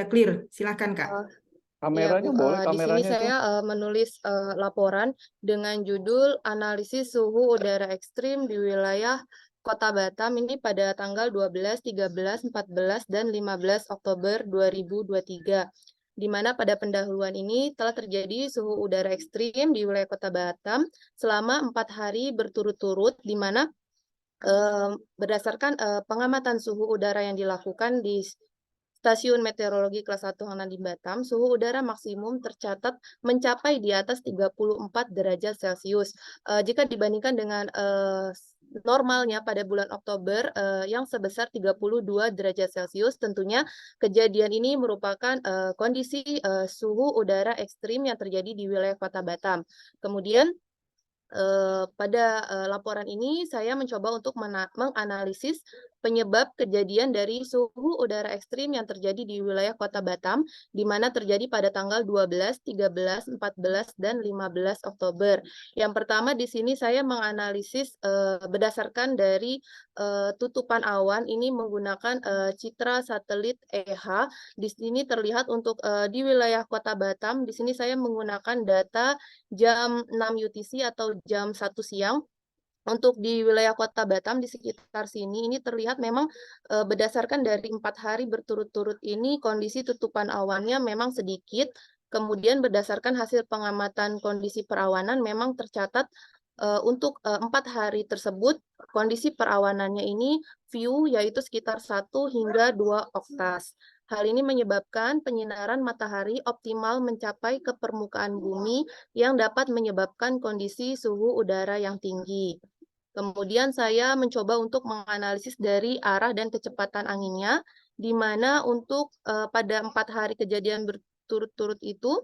clear. Silakan Kak. Oh, iya Kameranya Bu, boleh, di sini kameranya itu. saya menulis laporan dengan judul analisis suhu udara ekstrim di wilayah Kota Batam ini pada tanggal 12, 13, 14, dan 15 Oktober 2023. Di mana pada pendahuluan ini telah terjadi suhu udara ekstrim di wilayah Kota Batam selama 4 hari berturut-turut, di mana berdasarkan pengamatan suhu udara yang dilakukan di Stasiun Meteorologi kelas 1 Hana di Batam, suhu udara maksimum tercatat mencapai di atas 34 derajat Celcius. Jika dibandingkan dengan normalnya pada bulan Oktober yang sebesar 32 derajat Celcius, tentunya kejadian ini merupakan kondisi suhu udara ekstrim yang terjadi di wilayah Kota Batam. Kemudian pada laporan ini saya mencoba untuk menganalisis penyebab kejadian dari suhu udara ekstrim yang terjadi di wilayah Kota Batam, di mana terjadi pada tanggal 12, 13, 14, dan 15 Oktober. Yang pertama di sini saya menganalisis berdasarkan dari tutupan awan ini menggunakan citra satelit EH. Di sini terlihat untuk di wilayah Kota Batam, di sini saya menggunakan data jam 6 UTC atau jam 1 siang. Untuk di wilayah Kota Batam di sekitar sini ini terlihat memang berdasarkan dari 4 hari berturut-turut ini kondisi tutupan awannya memang sedikit. Kemudian berdasarkan hasil pengamatan kondisi perawanan memang tercatat untuk 4 hari tersebut kondisi perawanannya ini view yaitu sekitar 1 hingga 2 oktas. Hal ini menyebabkan penyinaran matahari optimal mencapai ke permukaan bumi yang dapat menyebabkan kondisi suhu udara yang tinggi. Kemudian saya mencoba untuk menganalisis dari arah dan kecepatan anginnya, di mana untuk pada 4 hari kejadian berturut-turut itu,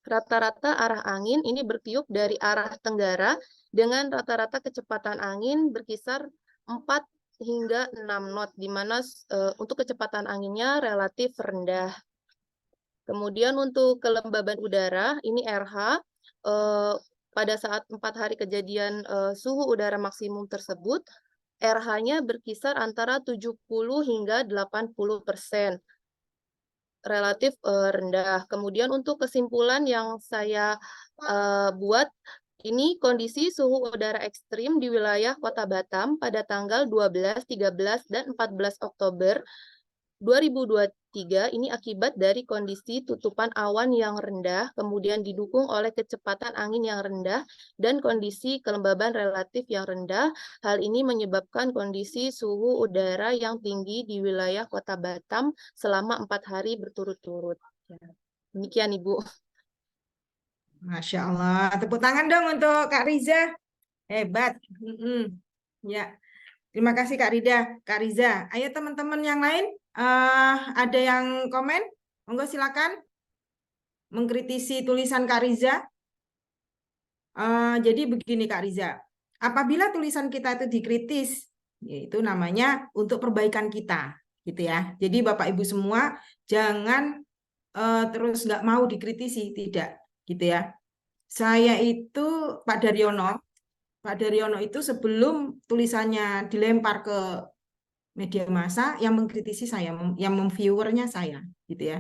rata-rata arah angin ini bertiup dari arah tenggara dengan rata-rata kecepatan angin berkisar 4 hingga 6 knot, di mana untuk kecepatan anginnya relatif rendah. Kemudian untuk kelembaban udara, ini RH, pada saat 4 hari kejadian suhu udara maksimum tersebut, RH-nya berkisar antara 70 hingga 80%. Relatif rendah. Kemudian untuk kesimpulan yang saya buat, ini kondisi suhu udara ekstrim di wilayah Kota Batam pada tanggal 12, 13, dan 14 Oktober 2023 ini akibat dari kondisi tutupan awan yang rendah, kemudian didukung oleh kecepatan angin yang rendah dan kondisi kelembaban relatif yang rendah. Hal ini menyebabkan kondisi suhu udara yang tinggi di wilayah Kota Batam selama 4 hari berturut-turut. Demikian Ibu. Masya Allah. Tepuk tangan dong untuk Kak Riza. Hebat. Ya. Terima kasih Kak Riza. Ayo teman-teman yang lain, ada yang komen? Monggo silakan mengkritisi tulisan Kak Riza. Jadi begini Kak Riza, apabila tulisan kita itu dikritis, itu namanya untuk perbaikan kita, gitu ya. Jadi Bapak Ibu semua jangan terus nggak mau dikritisi, tidak, gitu ya. Saya itu Pak Daryono itu sebelum tulisannya dilempar ke media massa, yang mengkritisi saya, yang memviewernya saya, gitu ya.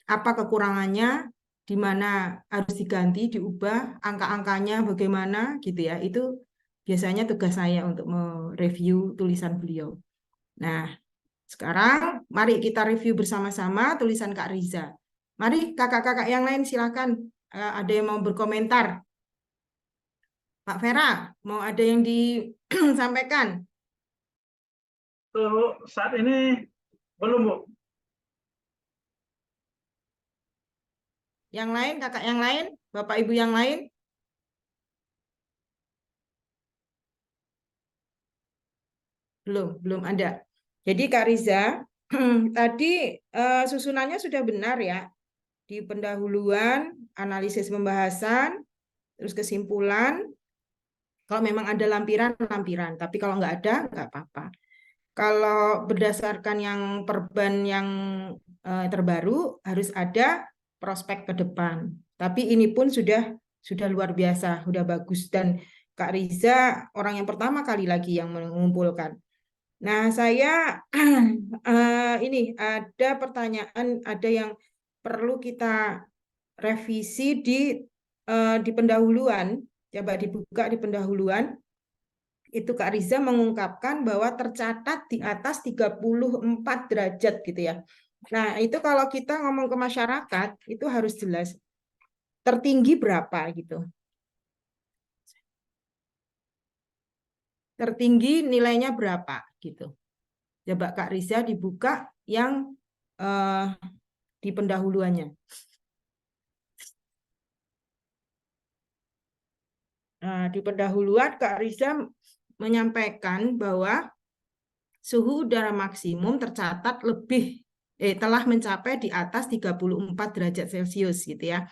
Apa kekurangannya, di mana harus diganti, diubah, angka-angkanya bagaimana, gitu ya. Itu biasanya tugas saya untuk mereview tulisan beliau. Nah, sekarang mari kita review bersama-sama tulisan Kak Riza. Mari kakak-kakak yang lain silakan, ada yang mau berkomentar. Pak Vera, mau ada yang disampaikan? Tuh, saat ini belum, Bu. Yang lain, kakak yang lain, Bapak Ibu yang lain? Belum ada. Jadi Kak Riza, tadi susunannya sudah benar ya. Di pendahuluan, analisis pembahasan, terus kesimpulan. Kalau memang ada lampiran, lampiran. Tapi kalau nggak ada, nggak apa-apa. Kalau berdasarkan yang perban yang terbaru, harus ada prospek ke depan. Tapi ini pun sudah luar biasa, sudah bagus. Dan Kak Riza orang yang pertama kali lagi yang mengumpulkan. Nah, saya ini ada pertanyaan, ada yang perlu kita revisi di pendahuluan. Coba dibuka di pendahuluan. Itu Kak Riza mengungkapkan bahwa tercatat di atas 34 derajat gitu ya. Nah, itu kalau kita ngomong ke masyarakat, itu harus jelas. Tertinggi berapa gitu. Tertinggi nilainya berapa gitu. Coba Kak Riza dibuka yang di pendahuluannya. Nah, di pendahuluan Kak Riza menyampaikan bahwa suhu udara maksimum tercatat telah mencapai di atas 34 derajat Celcius gitu ya.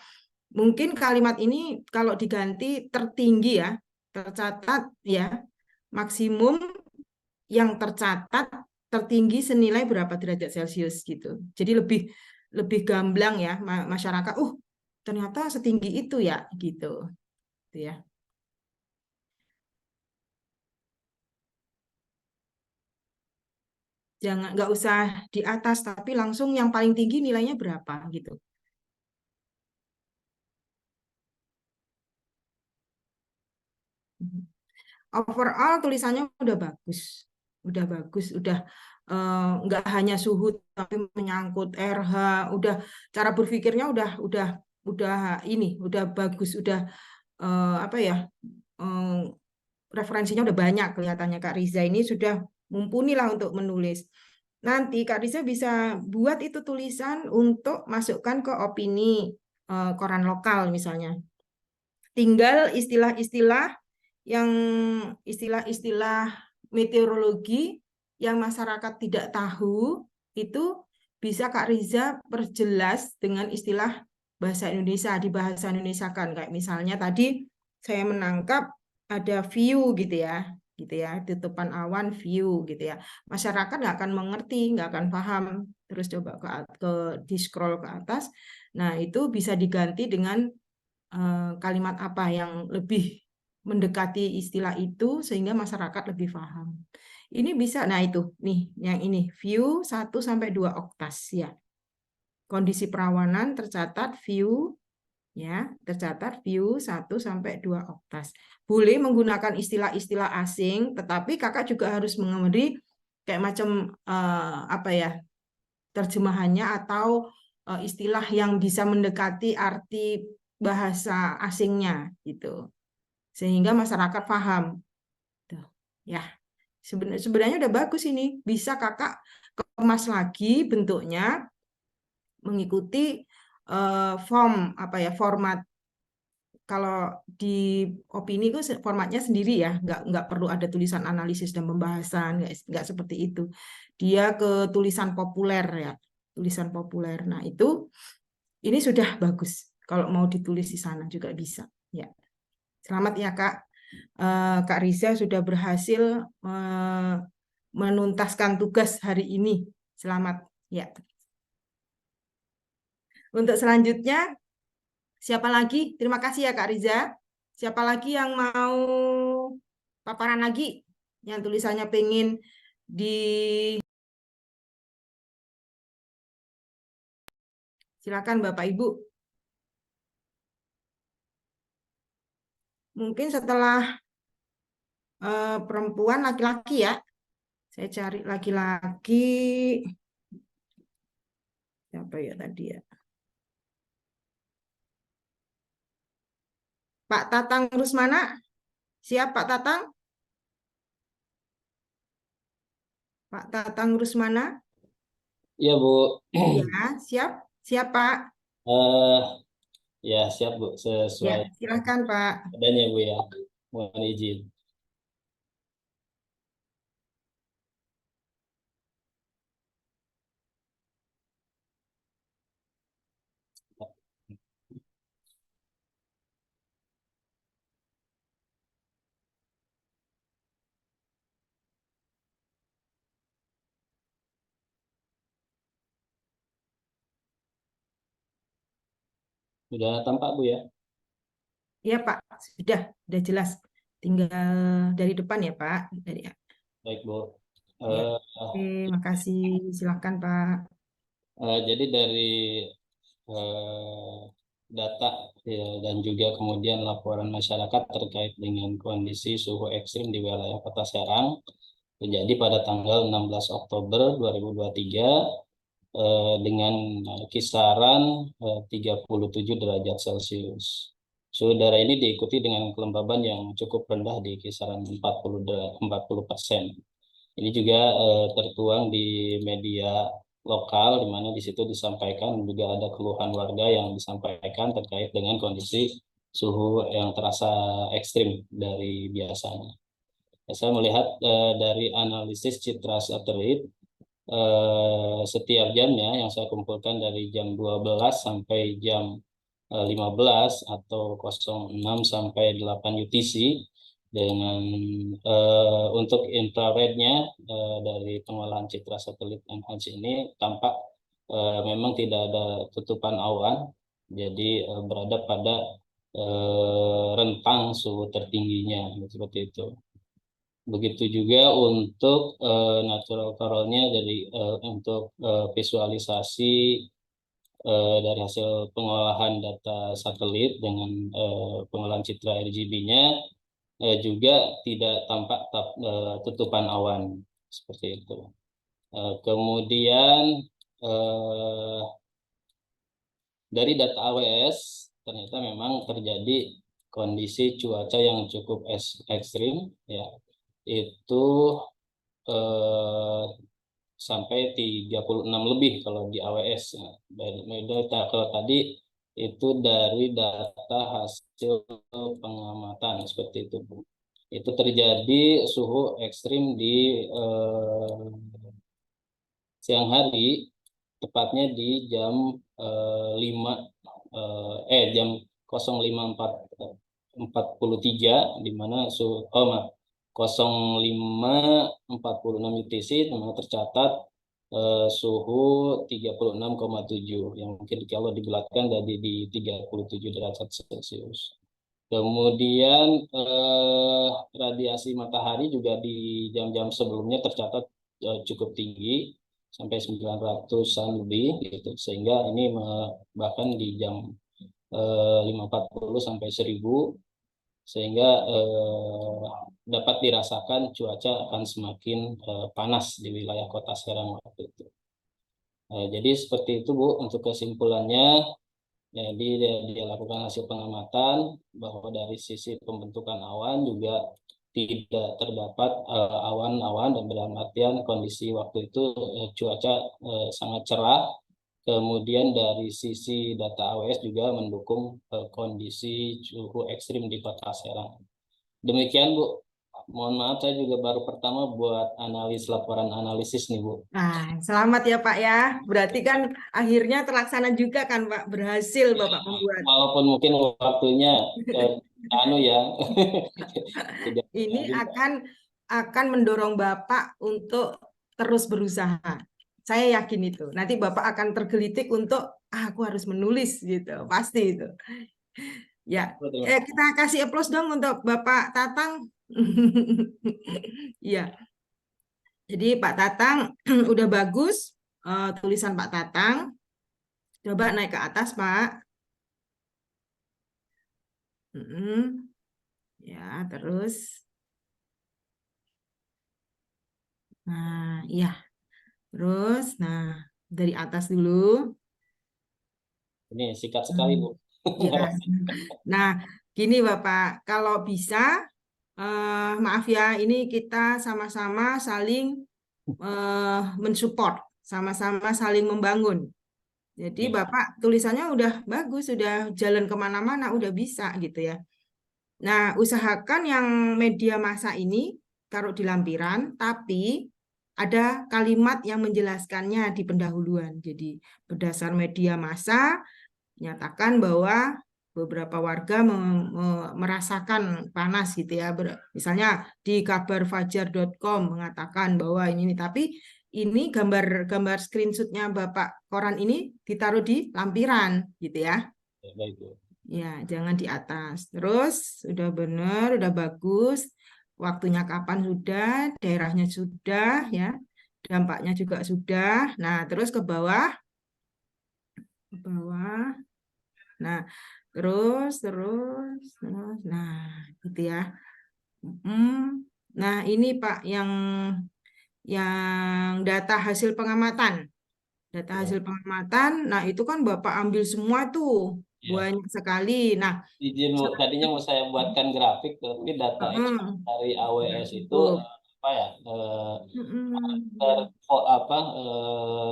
Mungkin kalimat ini kalau diganti tertinggi ya, tercatat ya, maksimum yang tercatat tertinggi senilai berapa derajat Celcius gitu. Jadi lebih gamblang ya masyarakat. Ternyata setinggi itu ya gitu. Gitu ya. Jangan, nggak usah di atas, tapi langsung yang paling tinggi nilainya berapa gitu. Overall tulisannya udah bagus, udah nggak hanya suhu tapi menyangkut RH, udah cara berpikirnya udah bagus, udah apa ya, referensinya udah banyak kelihatannya. Kak Riza ini sudah mumpuni lah untuk menulis. Nanti Kak Riza bisa buat itu tulisan untuk masukkan ke opini koran lokal misalnya. Tinggal istilah-istilah meteorologi yang masyarakat tidak tahu, itu bisa Kak Riza perjelas dengan istilah bahasa Indonesia, di bahasa Indonesia kan. Kayak misalnya tadi saya menangkap ada view gitu ya, tutupan awan view gitu ya. Masyarakat nggak akan mengerti, nggak akan paham. Terus coba di scroll ke atas. Nah, itu bisa diganti dengan kalimat apa yang lebih mendekati istilah itu sehingga masyarakat lebih paham. Ini bisa, nah itu nih yang ini view 1-2 oktas ya. Kondisi perawanan tercatat view 1-2 oktas. Boleh menggunakan istilah-istilah asing, tetapi kakak juga harus memberi kayak macam apa ya, terjemahannya atau istilah yang bisa mendekati arti bahasa asingnya gitu, sehingga masyarakat paham. Tuh, ya, sebenarnya udah bagus ini, bisa kakak kemas lagi bentuknya mengikuti format. Kalau di opini itu formatnya sendiri ya, nggak perlu ada tulisan analisis dan pembahasan, nggak seperti itu. Dia ke tulisan populer ya, tulisan populer. Nah itu ini sudah bagus. Kalau mau ditulis di sana juga bisa ya. Selamat ya Kak. Kak Riza sudah berhasil menuntaskan tugas hari ini. Selamat ya. Untuk selanjutnya, siapa lagi? Terima kasih ya Kak Riza. Siapa lagi yang mau paparan lagi? Yang tulisannya pengen di... Silakan Bapak Ibu. Mungkin setelah perempuan laki-laki ya. Saya cari laki-laki. Siapa ya tadi ya? Pak Tatang Rusmana. Siap Pak Tatang? Pak Tatang Rusmana. Iya, Bu. Ya, siap. Siap Pak. Eh, ya, siap, Bu. Ya, Sesuai silahkan Pak. adanya, Bu ya. Mohon izin. Sudah tampak, Bu ya? Ya Pak, sudah jelas. Tinggal dari depan ya Pak. Baik, Bu. Ya. Eh, Oke, makasih. Silahkan Pak. jadi dari data ya, dan juga kemudian laporan masyarakat terkait dengan kondisi suhu ekstrim di wilayah Kota Serang terjadi pada tanggal 16 Oktober 2023 dengan kisaran 37 derajat Celcius. Suhu udara ini diikuti dengan kelembaban yang cukup rendah di kisaran 40%. Ini juga tertuang di media lokal, di mana di situ disampaikan juga ada keluhan warga yang disampaikan terkait dengan kondisi suhu yang terasa ekstrim dari biasanya. Saya melihat dari analisis citra satelit setiap jamnya yang saya kumpulkan dari jam 12 sampai jam 15 atau 06 sampai 8 UTC dengan untuk infrarednya dari pengolahan citra satelit NHC ini tampak memang tidak ada tutupan awan, jadi berada pada rentang suhu tertingginya seperti itu. Begitu juga untuk natural coralnya dari untuk visualisasi dari hasil pengolahan data satelit dengan pengolahan citra RGB-nya juga tidak tampak tutupan awan seperti itu. Kemudian dari data AWS ternyata memang terjadi kondisi cuaca yang cukup ekstrim ya. Itu sampai 36 lebih kalau di AWS ya. Kalau tadi itu dari data hasil pengamatan seperti itu, Bu. Itu terjadi suhu ekstrim di siang hari, tepatnya di jam 05.43 di mana suhu 05.46 UTC memang tercatat suhu 36,7 yang mungkin kalau dibulatkan jadi di 37 derajat Celcius. Kemudian radiasi matahari juga di jam-jam sebelumnya tercatat cukup tinggi sampai 900-an lebih gitu, sehingga ini bahkan di jam 5.40 sampai 1000, sehingga dapat dirasakan cuaca akan semakin panas di wilayah Kota Serang waktu itu. Jadi seperti itu, Bu, untuk kesimpulannya. Jadi dia lakukan hasil pengamatan bahwa dari sisi pembentukan awan juga tidak terdapat awan-awan, dan dalam artian kondisi waktu itu cuaca sangat cerah. Kemudian dari sisi data AWS juga mendukung kondisi suhu ekstrim di Kota Serang. Demikian, Bu. mohon maaf saya juga baru pertama buat laporan analisis nih Bu. Nah, selamat ya Pak ya. Berarti kan akhirnya terlaksana juga kan Pak, berhasil Bapak membuat. Walaupun mungkin waktunya ya. Tidak Ini lanjut. akan mendorong Bapak untuk terus berusaha. Saya yakin itu. Nanti Bapak akan tergelitik untuk aku harus menulis gitu. Pasti itu. Ya, kita kasih aplaus dong untuk Bapak Tatang. Iya. Jadi Pak Tatang udah bagus tulisan Pak Tatang. Coba naik ke atas, Pak. Ya, terus. Nah, iya. Terus, nah, dari atas dulu. Ini sikat sekali Bu. Ya. Nah, gini Bapak, kalau bisa, maaf ya, ini kita sama-sama saling mensupport, sama-sama saling membangun. Jadi Bapak tulisannya udah bagus, sudah jalan kemana-mana, udah bisa gitu ya. Nah, usahakan yang media massa ini taruh di lampiran, tapi ada kalimat yang menjelaskannya di pendahuluan. Jadi berdasar media massa, nyatakan bahwa beberapa warga merasakan panas gitu ya. Misalnya di kabarfajar.com mengatakan bahwa ini, tapi ini gambar screenshotnya Bapak koran ini ditaruh di lampiran gitu ya. Ya, jangan di atas. Terus udah benar, udah bagus. Waktunya kapan sudah, daerahnya sudah ya. Dampaknya juga sudah. Nah, terus ke bawah. Ke bawah. Nah, terus. Nah, gitu ya. Nah, ini Pak yang data hasil pengamatan. Data hasil pengamatan, nah itu kan Bapak ambil semua tuh. Banyak sekali. Nah, izin Bu, tadinya mau saya buatkan grafik, tapi data dari AWS itu apa ya?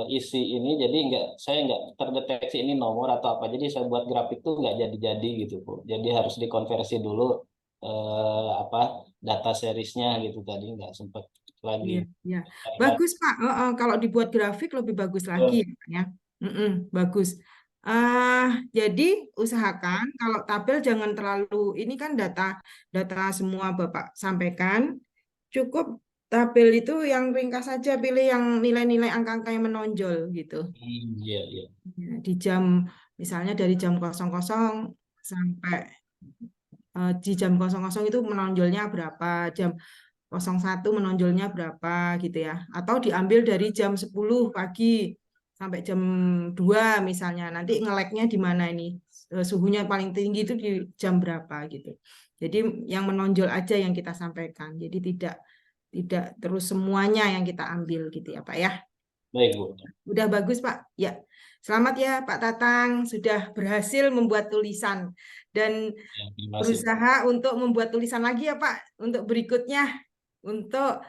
Isi ini jadi saya nggak terdeteksi ini nomor atau apa, jadi saya buat grafik tuh nggak jadi gitu Bu. Jadi harus dikonversi dulu data seriesnya gitu, tadi nggak sempat lagi. Iya. Bagus Pak. Kalau dibuat grafik lebih bagus lagi ya. Bagus. Jadi usahakan kalau tabel jangan terlalu, ini kan data semua Bapak sampaikan. Cukup tabel itu yang ringkas saja, pilih yang nilai-nilai angka-angka yang menonjol gitu. Iya. Ya, di jam misalnya dari jam 00 sampai di jam 00 itu menonjolnya berapa, jam 01 menonjolnya berapa gitu ya. Atau diambil dari jam 10 pagi sampai jam 2 misalnya. Nanti ngeleknya di mana ini? Suhunya paling tinggi itu di jam berapa gitu. Jadi yang menonjol aja yang kita sampaikan. Jadi tidak terus semuanya yang kita ambil gitu ya Pak ya. Baik Bu. Udah bagus Pak. Ya. Selamat ya Pak Tatang sudah berhasil membuat tulisan dan berusaha untuk membuat tulisan lagi ya Pak untuk berikutnya, untuk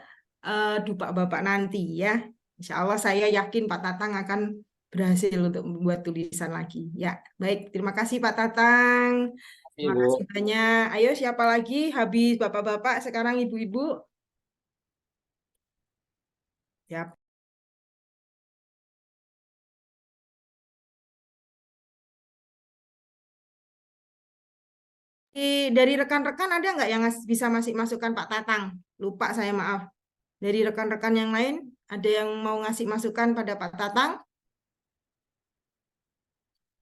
dupa Bapak nanti ya. Insya Allah saya yakin Pak Tatang akan berhasil untuk membuat tulisan lagi. Ya, baik. Terima kasih Pak Tatang. Terima kasih banyak. Ayo siapa lagi? Habis Bapak-Bapak, sekarang Ibu-Ibu. Ya. Dari rekan-rekan ada nggak yang bisa masukkan Pak Tatang? Lupa saya, maaf. Dari rekan-rekan yang lain, ada yang mau ngasih masukan pada Pak Tatang?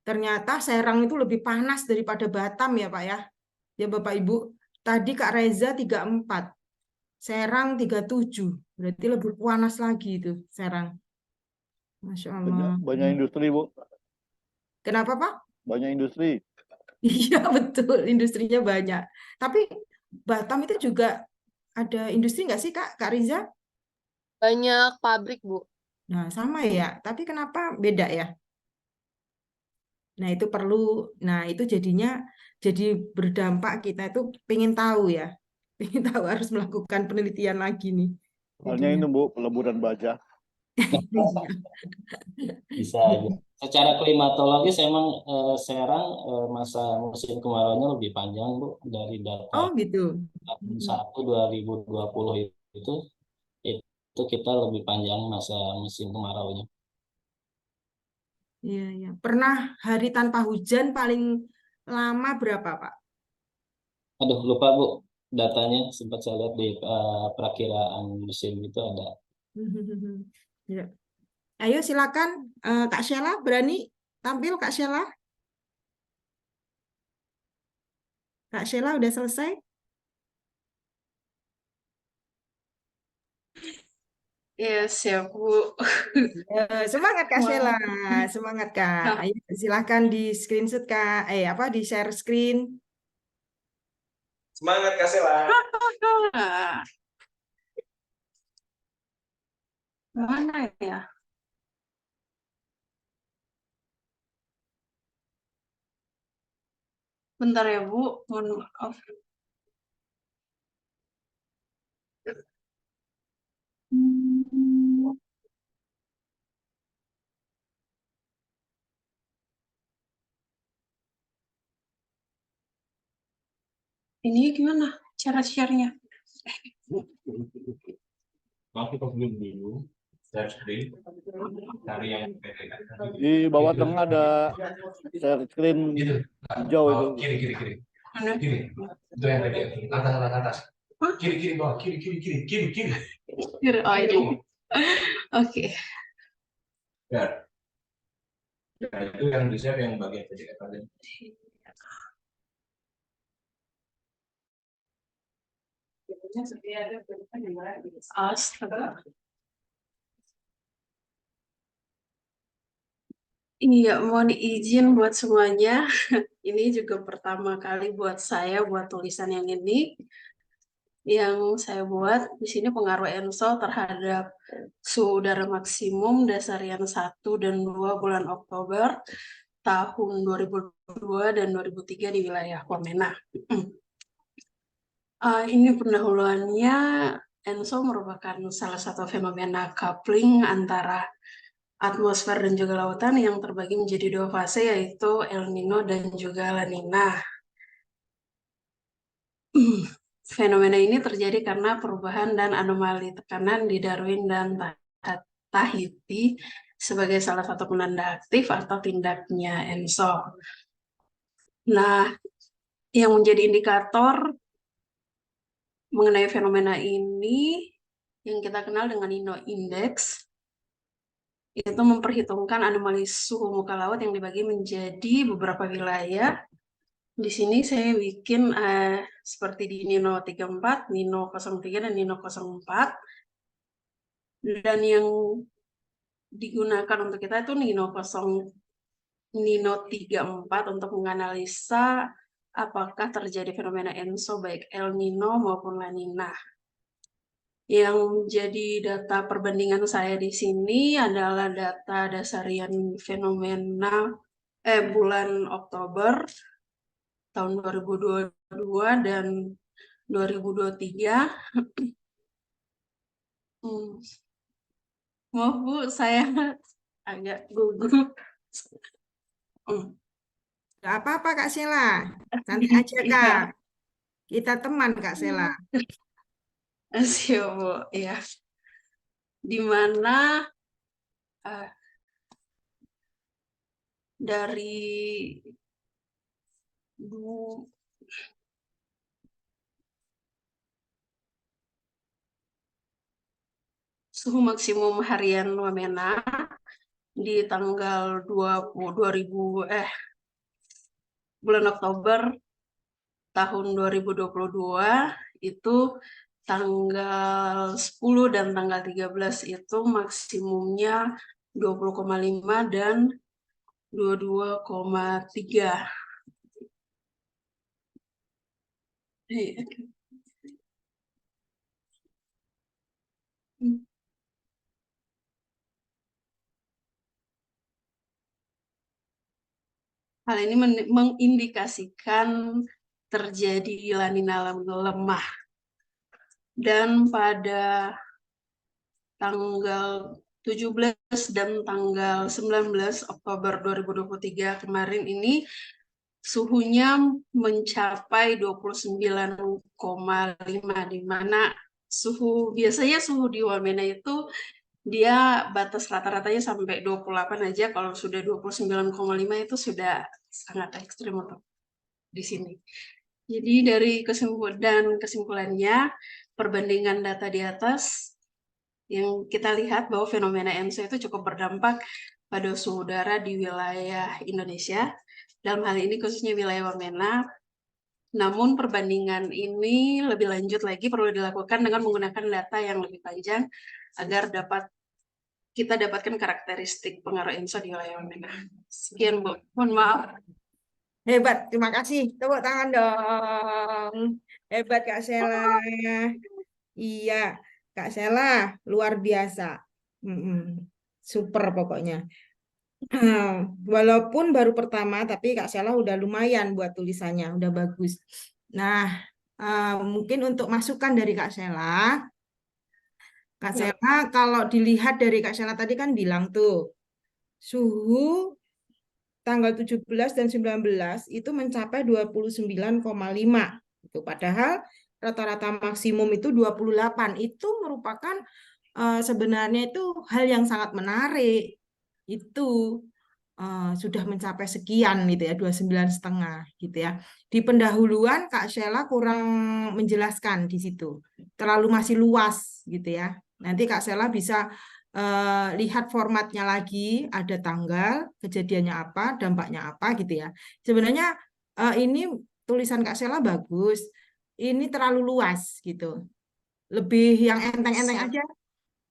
Ternyata Serang itu lebih panas daripada Batam ya Pak ya. Ya Bapak Ibu, tadi Kak Reza 34, Serang 37. Berarti lebih panas lagi itu Serang. Masya Allah. Banyak industri Bu. Kenapa Pak? Banyak industri. Iya betul, industrinya banyak. Tapi Batam itu juga ada industri nggak sih Kak Riza? Banyak pabrik Bu. Nah sama ya, tapi kenapa beda ya? Nah itu perlu, nah itu jadinya jadi berdampak, kita itu pengen tahu ya, pengen tahu, harus melakukan penelitian lagi nih. Soalnya ini Bu, peleburan baja. Bisa aja. Secara klimatologis emang Serang masa musim kemaraunya lebih panjang Bu, dari Oh data gitu. 1 2020 itu kita lebih panjang masa musim kemaraunya. Iya, iya. Pernah hari tanpa hujan paling lama berapa, Pak? Aduh lupa Bu, datanya sempat saya lihat di perakiraan musim itu ada. Ya. Ayo silakan Kak Sheila, berani tampil Kak Sheila? Kak Sheila udah selesai? Iya, siap, Bu. Semangat Kak Sheila, Wah. semangat Kak. Ayo silakan di screenshot Kak, apa di share screen. Semangat Kak Sela. Mana ya? Bentar ya, Bu. Mohon maaf. Hmm. Ini gimana cara share-nya? Maaf kita belum dulu. Share screen. Cari yang Di bawah tengah ada share screen hijau itu. Kiri. Mana? Kiri. Itu yang tadi. Atas. Kiri bawah. Kiri. Kiri. Oh, ini. Oke. Ya. Nah, itu yang di-share yang bagian tadi kata. Astaga. Iya, mohon izin buat semuanya. Ini juga pertama kali buat saya buat tulisan yang ini. Yang saya buat di sini pengaruh ENSO terhadap suhu udara maksimum dasarian 1 dan 2 bulan Oktober tahun 2002 dan 2003 di wilayah Wamena. Ini pendahuluannya. ENSO merupakan salah satu fenomena coupling antara atmosfer dan juga lautan yang terbagi menjadi 2 fase, yaitu El Nino dan juga La Nina. Fenomena ini terjadi karena perubahan dan anomali tekanan di Darwin dan Tahiti sebagai salah satu penanda aktif atau tindaknya ENSO. Nah, yang menjadi indikator mengenai fenomena ini yang kita kenal dengan Nino Index itu memperhitungkan anomali suhu muka laut yang dibagi menjadi beberapa wilayah. Di sini saya bikin seperti di Nino 34, Nino 03, dan Nino 04. Dan yang digunakan untuk kita itu Nino 34 untuk menganalisa apakah terjadi fenomena ENSO baik El Nino maupun La Nina. Yang jadi data perbandingan saya di sini adalah data dasarian fenomena bulan Oktober tahun 2022 dan 2023. Maaf Bu, saya agak gugup. Gak apa-apa Kak Sheila, santai aja Kak. Kita teman Kak Sheila. Siap Bu, ya. Di mana dari suhu maksimum harian Wamena di tanggal 2000 bulan Oktober tahun 2022 itu tanggal 10 dan tanggal 13 itu maksimumnya 20,5 dan 22,3. Hal ini mengindikasikan terjadi La Nina lemah. Dan pada tanggal 17 dan tanggal 19 Oktober 2023 kemarin ini suhunya mencapai 29,5, di mana biasanya suhu di Wamena itu dia batas rata-ratanya sampai 28 aja, kalau sudah 29,5 itu sudah sangat ekstrim untuk di sini. Jadi dari kesimpulannya, perbandingan data di atas yang kita lihat bahwa fenomena El Niño itu cukup berdampak pada suhu udara di wilayah Indonesia, dalam hal ini khususnya wilayah Wamena. Namun perbandingan ini lebih lanjut lagi perlu dilakukan dengan menggunakan data yang lebih panjang agar kita dapatkan karakteristik pengaruh El Niño di wilayah Wamena. Sekian, Bu. Mohon maaf. Hebat, terima kasih. Tepuk tangan dong. Hebat Kak Sela. Iya, Kak Sela luar biasa. Super pokoknya. Walaupun baru pertama, tapi Kak Sela udah lumayan buat tulisannya, udah bagus. Nah, mungkin untuk masukan dari Kak Sela, kalau dilihat dari Kak Sela tadi kan bilang tuh, suhu tanggal 17 dan 19 itu mencapai 29,5. Itu padahal rata-rata maksimum itu 28. Itu merupakan sebenarnya itu hal yang sangat menarik. Itu sudah mencapai sekian gitu ya, 29,5 gitu ya. Di pendahuluan Kak Sheila kurang menjelaskan di situ. Terlalu masih luas gitu ya. Nanti Kak Sheila bisa lihat formatnya lagi, ada tanggal, kejadiannya apa, dampaknya apa gitu ya. Sebenarnya ini tulisan Kak Sheila bagus, ini terlalu luas gitu. Lebih yang enteng-enteng aja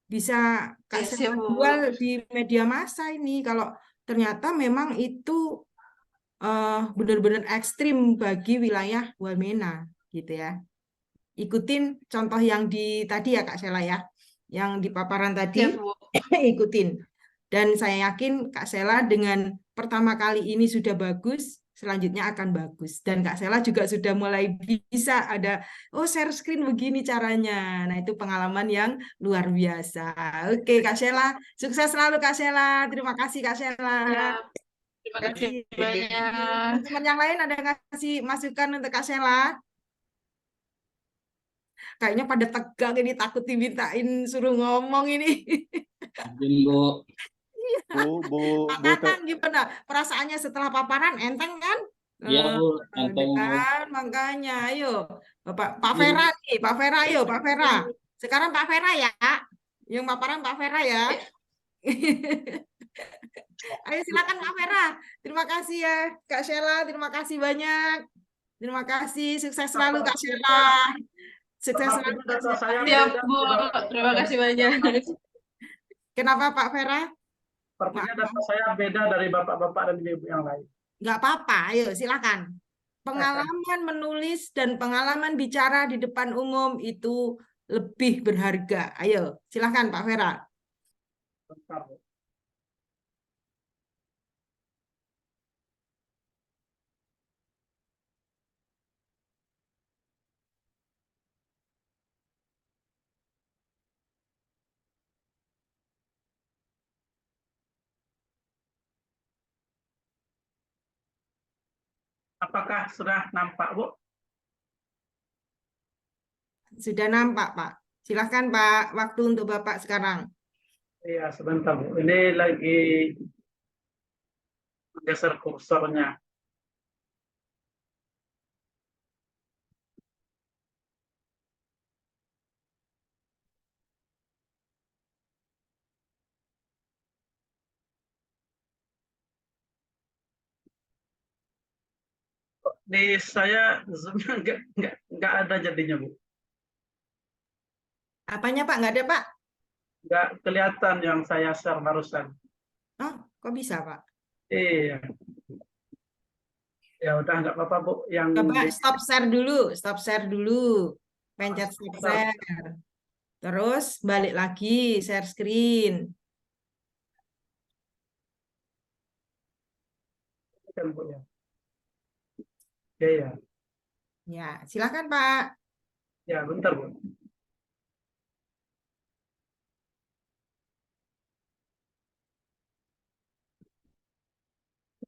bisa Kak Sheila jual di media massa ini. Kalau ternyata memang itu benar-benar ekstrim bagi wilayah Wamena gitu ya. Ikutin contoh yang tadi ya Kak Sheila ya, yang di paparan tadi. Ikutin. Dan saya yakin Kak Sela dengan pertama kali ini sudah bagus, selanjutnya akan bagus. Dan Kak Sela juga sudah mulai bisa ada, share screen begini caranya. Nah, itu pengalaman yang luar biasa. Oke, Kak Sela, sukses selalu Kak Sela. Terima kasih Kak Sela. Ya, terima kasih banyak. Teman-teman yang lain ada ngasih masukan untuk Kak Sela? Kayaknya pada tegang ini, takut dimintain suruh ngomong ini. Bu. Pak Tatang gimana? Perasaannya setelah paparan enteng kan? Iya, Bu, enteng, Bu. Kan, makanya ayo. Pak Vera nih, Pak Vera ayo, Pak Vera. Sekarang Pak Vera ya. Yang paparan Pak Vera ya. Ayo silakan Pak Vera. Terima kasih ya Kak Sheila, terima kasih banyak. Terima kasih, sukses selalu Kak Sheila. Sukses selalu Kak Sheila. Siap, Bu. Terima kasih banyak. Kenapa Pak Vera? Sepertinya data saya beda dari bapak-bapak dan ibu yang lain. Nggak apa-apa, ayo silakan. Pengalaman menulis dan pengalaman bicara di depan umum itu lebih berharga. Ayo, silakan Pak Vera. Bentar, Bu. Apakah sudah nampak, Bu? Sudah nampak, Pak. Silakan, Pak. Waktu untuk Bapak sekarang. Iya, sebentar, Bu. Ini lagi menggeser kursornya. Di saya zoom-nya nggak ada jadinya, Bu. Apanya, Pak? Nggak ada, Pak? Nggak kelihatan yang saya share barusan. Oh, kok bisa, Pak? Iya. Ya udah nggak apa-apa, Bu. Yang Coba stop share dulu. Stop share dulu. Pencet stop share. Terus balik lagi, share screen. kan, Bu, ya. Oke, ya. Ya, silakan, Pak. Ya, bentar, Bu.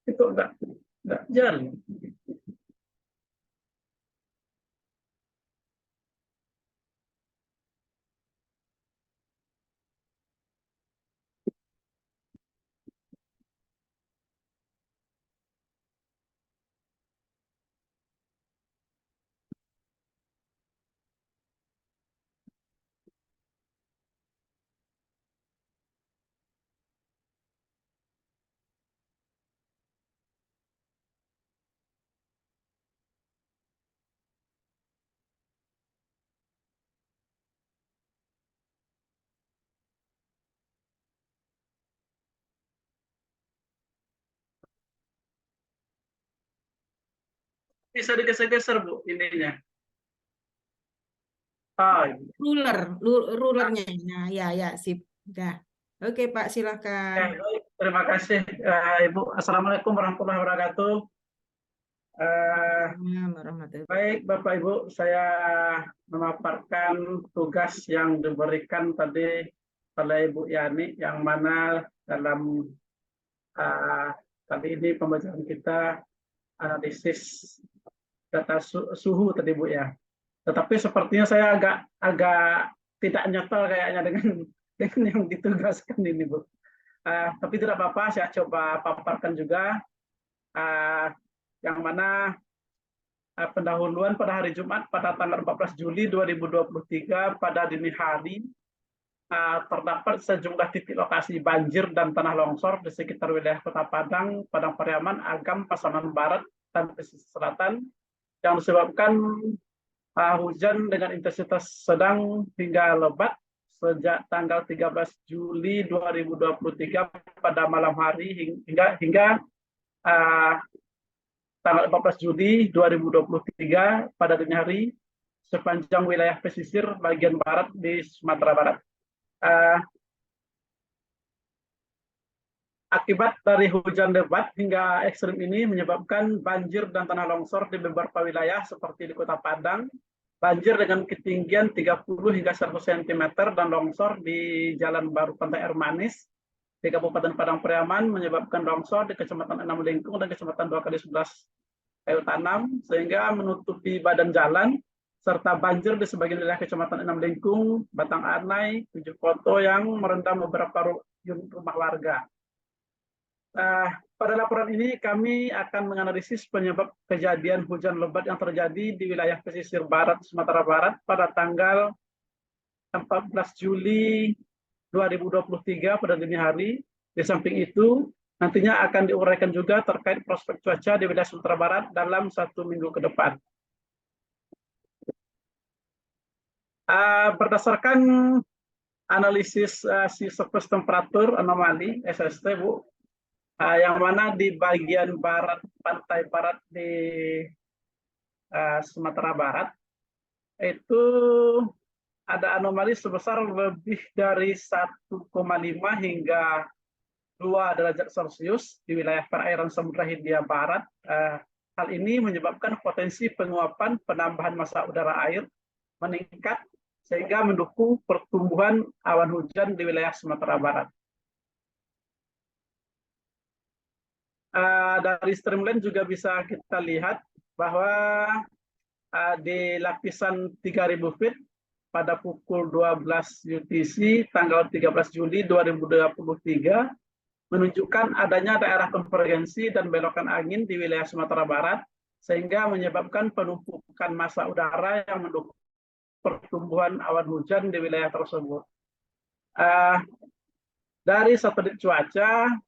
itu enggak jalan. Bisa digeser-geser Bu ininya. Rulernya. Nah, ya, sip. Udah. Oke, Pak, silakan. Baik, terima kasih Ibu. Assalamualaikum warahmatullahi wabarakatuh. Baik Bapak Ibu, saya memaparkan tugas yang diberikan tadi oleh Ibu Yani, yang mana dalam kali ini pembelajaran kita analisis data suhu tadi Bu ya. Tetapi sepertinya saya agak tidak nyetol kayaknya dengan yang ditugaskan ini Bu. Tapi tidak apa-apa, saya coba paparkan juga, yang mana pendahuluan pada hari Jumat pada tanggal 14 Juli 2023 pada dini hari terdapat sejumlah titik lokasi banjir dan tanah longsor di sekitar wilayah Kota Padang, Padang Pariaman, Agam, Pasaman Barat, dan pesisir selatan yang disebabkan hujan dengan intensitas sedang hingga lebat sejak tanggal 13 Juli 2023 pada malam hari hingga tanggal 14 Juli 2023 pada dini hari sepanjang wilayah pesisir bagian barat di Sumatera Barat. Akibat dari hujan lebat hingga ekstrim ini menyebabkan banjir dan tanah longsor di beberapa wilayah seperti di Kota Padang, banjir dengan ketinggian 30 hingga 100 cm dan longsor di Jalan Baru Pantai Air Manis di Kabupaten Padang Pariaman, menyebabkan longsor di Kecamatan Enam Lingkung dan Kecamatan 2x11 Kayu Tanam sehingga menutupi badan jalan, serta banjir di sebagian wilayah Kecamatan Enam Lingkung, Batang Anai, Tujuh Koto yang merendam beberapa unit rumah warga. Pada laporan ini kami akan menganalisis penyebab kejadian hujan lebat yang terjadi di wilayah pesisir barat Sumatera Barat pada tanggal 14 Juli 2023 pada dini hari. Di samping itu, nantinya akan diuraikan juga terkait prospek cuaca di wilayah Sumatera Barat dalam 1 minggu ke depan. Berdasarkan analisis sea surface temperature anomali SST Bu, yang mana di bagian barat pantai barat di Sumatera Barat itu ada anomali sebesar lebih dari 1,5 hingga 2 derajat Celcius di wilayah perairan Samudra Hindia Barat. Hal ini menyebabkan potensi penguapan penambahan massa udara air meningkat sehingga mendukung pertumbuhan awan hujan di wilayah Sumatera Barat. Dari streamline juga bisa kita lihat bahwa di lapisan 3000 feet pada pukul 12 UTC tanggal 13 Juli 2023 menunjukkan adanya daerah konvergensi dan belokan angin di wilayah Sumatera Barat sehingga menyebabkan penumpukan massa udara yang mendukung pertumbuhan awan hujan di wilayah tersebut. Dari satelit cuaca,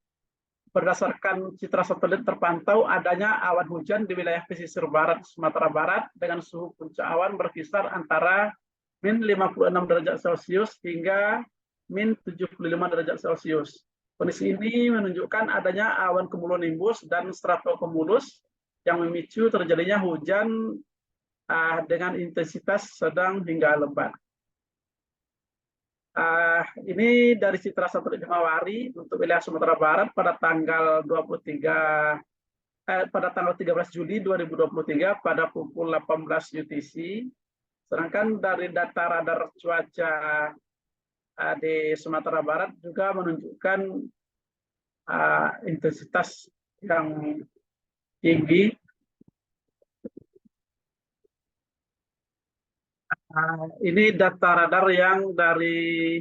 berdasarkan citra satelit terpantau adanya awan hujan di wilayah pesisir barat Sumatera Barat dengan suhu puncak awan berkisar antara min 56 derajat Celcius hingga min 75 derajat Celcius. Kondisi ini menunjukkan adanya awan cumulonimbus dan stratocumulus yang memicu terjadinya hujan dengan intensitas sedang hingga lebat. Ini dari citra satelit Himawari untuk wilayah Sumatera Barat pada tanggal 13 Juli 2023 pada pukul 18 UTC. Sedangkan dari data radar cuaca di Sumatera Barat juga menunjukkan intensitas yang tinggi. Ini data radar yang dari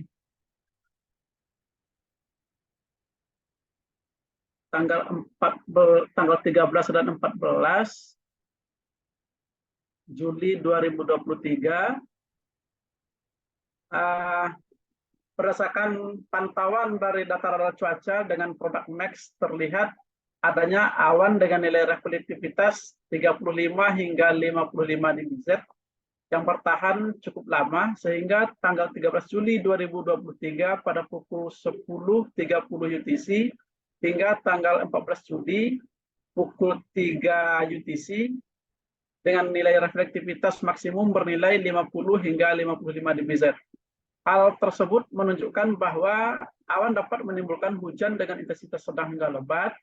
tanggal 13 dan 14 Juli 2023. Berdasarkan pantauan dari data radar cuaca dengan produk MAX terlihat adanya awan dengan nilai reflektivitas 35 hingga 55 dBz yang bertahan cukup lama sehingga tanggal 13 Juli 2023 pada pukul 10.30 UTC hingga tanggal 14 Juli pukul 3 UTC dengan nilai reflektivitas maksimum bernilai 50 hingga 55 dBz. Hal tersebut menunjukkan bahwa awan dapat menimbulkan hujan dengan intensitas sedang hingga lebat.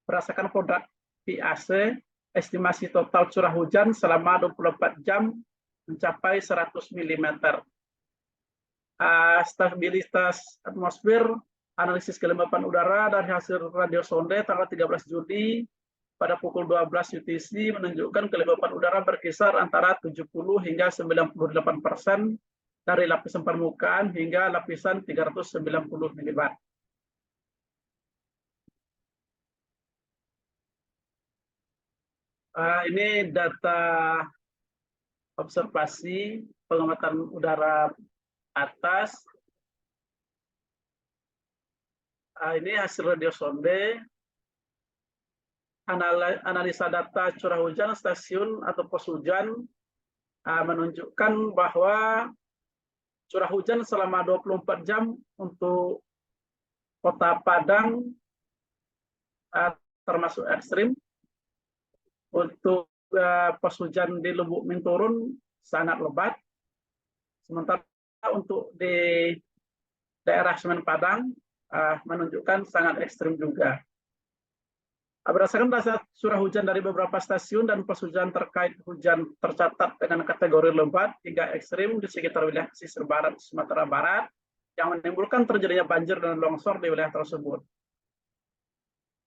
Berdasarkan produk PAC, estimasi total curah hujan selama 24 jam mencapai 100 mm. Stabilitas atmosfer, analisis kelembapan udara dari hasil radiosonde tanggal 13 Juli pada pukul 12 UTC menunjukkan kelembapan udara berkisar antara 70 hingga 98% dari lapisan permukaan hingga lapisan 390 mm. Ini data observasi pengamatan udara atas. Ini hasil radiosonde. Analisa data curah hujan stasiun atau pos hujan menunjukkan bahwa curah hujan selama 24 jam untuk Kota Padang termasuk ekstrim. Untuk pos hujan di Lubuk Minturun sangat lebat. Sementara untuk di daerah Semen Padang menunjukkan sangat ekstrim juga. Berdasarkan data curah hujan dari beberapa stasiun dan pos hujan terkait hujan tercatat dengan kategori lebat hingga ekstrim di sekitar wilayah pesisir barat Sumatera Barat yang menimbulkan terjadinya banjir dan longsor di wilayah tersebut.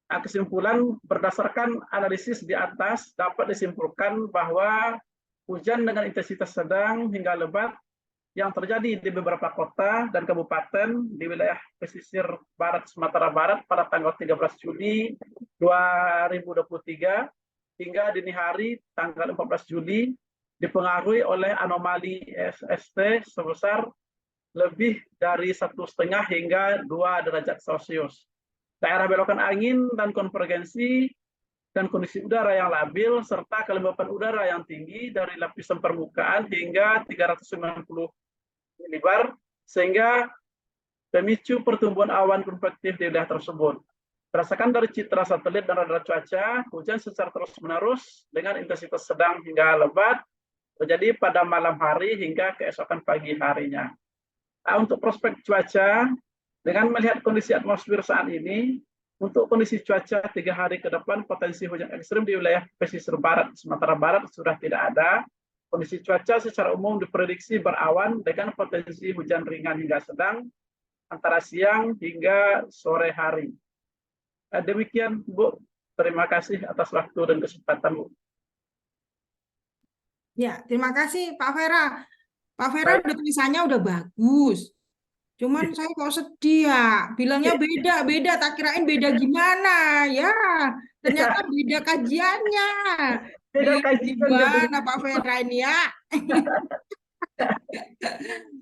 Kesimpulan berdasarkan analisis di atas dapat disimpulkan bahwa hujan dengan intensitas sedang hingga lebat yang terjadi di beberapa kota dan kabupaten di wilayah pesisir barat Sumatera Barat pada tanggal 13 Juli 2023 hingga dini hari tanggal 14 Juli dipengaruhi oleh anomali SST sebesar lebih dari 1,5 hingga 2 derajat Celcius. Daerah belokan angin dan konvergensi dan kondisi udara yang labil serta kelembapan udara yang tinggi dari lapisan permukaan hingga 390 milibar sehingga pemicu pertumbuhan awan konvektif di wilayah tersebut. Berdasarkan dari citra satelit dan radar cuaca, hujan secara terus-menerus dengan intensitas sedang hingga lebat terjadi pada malam hari hingga keesokan pagi harinya. Untuk prospek cuaca, dengan melihat kondisi atmosfer saat ini, untuk kondisi cuaca 3 hari ke depan, potensi hujan ekstrim di wilayah pesisir barat Sumatera Barat sudah tidak ada. Kondisi cuaca secara umum diprediksi berawan dengan potensi hujan ringan hingga sedang antara siang hingga sore hari. Demikian, Bu. Terima kasih atas waktu dan kesempatan, Bu. Ya, terima kasih Pak Vera. Pak Vera udah tulisannya udah bagus. Cuman saya kok sedih ya, bilangnya beda, tak kirain beda gimana ya, ternyata beda kajiannya. Gimana Pak Vera ini ya?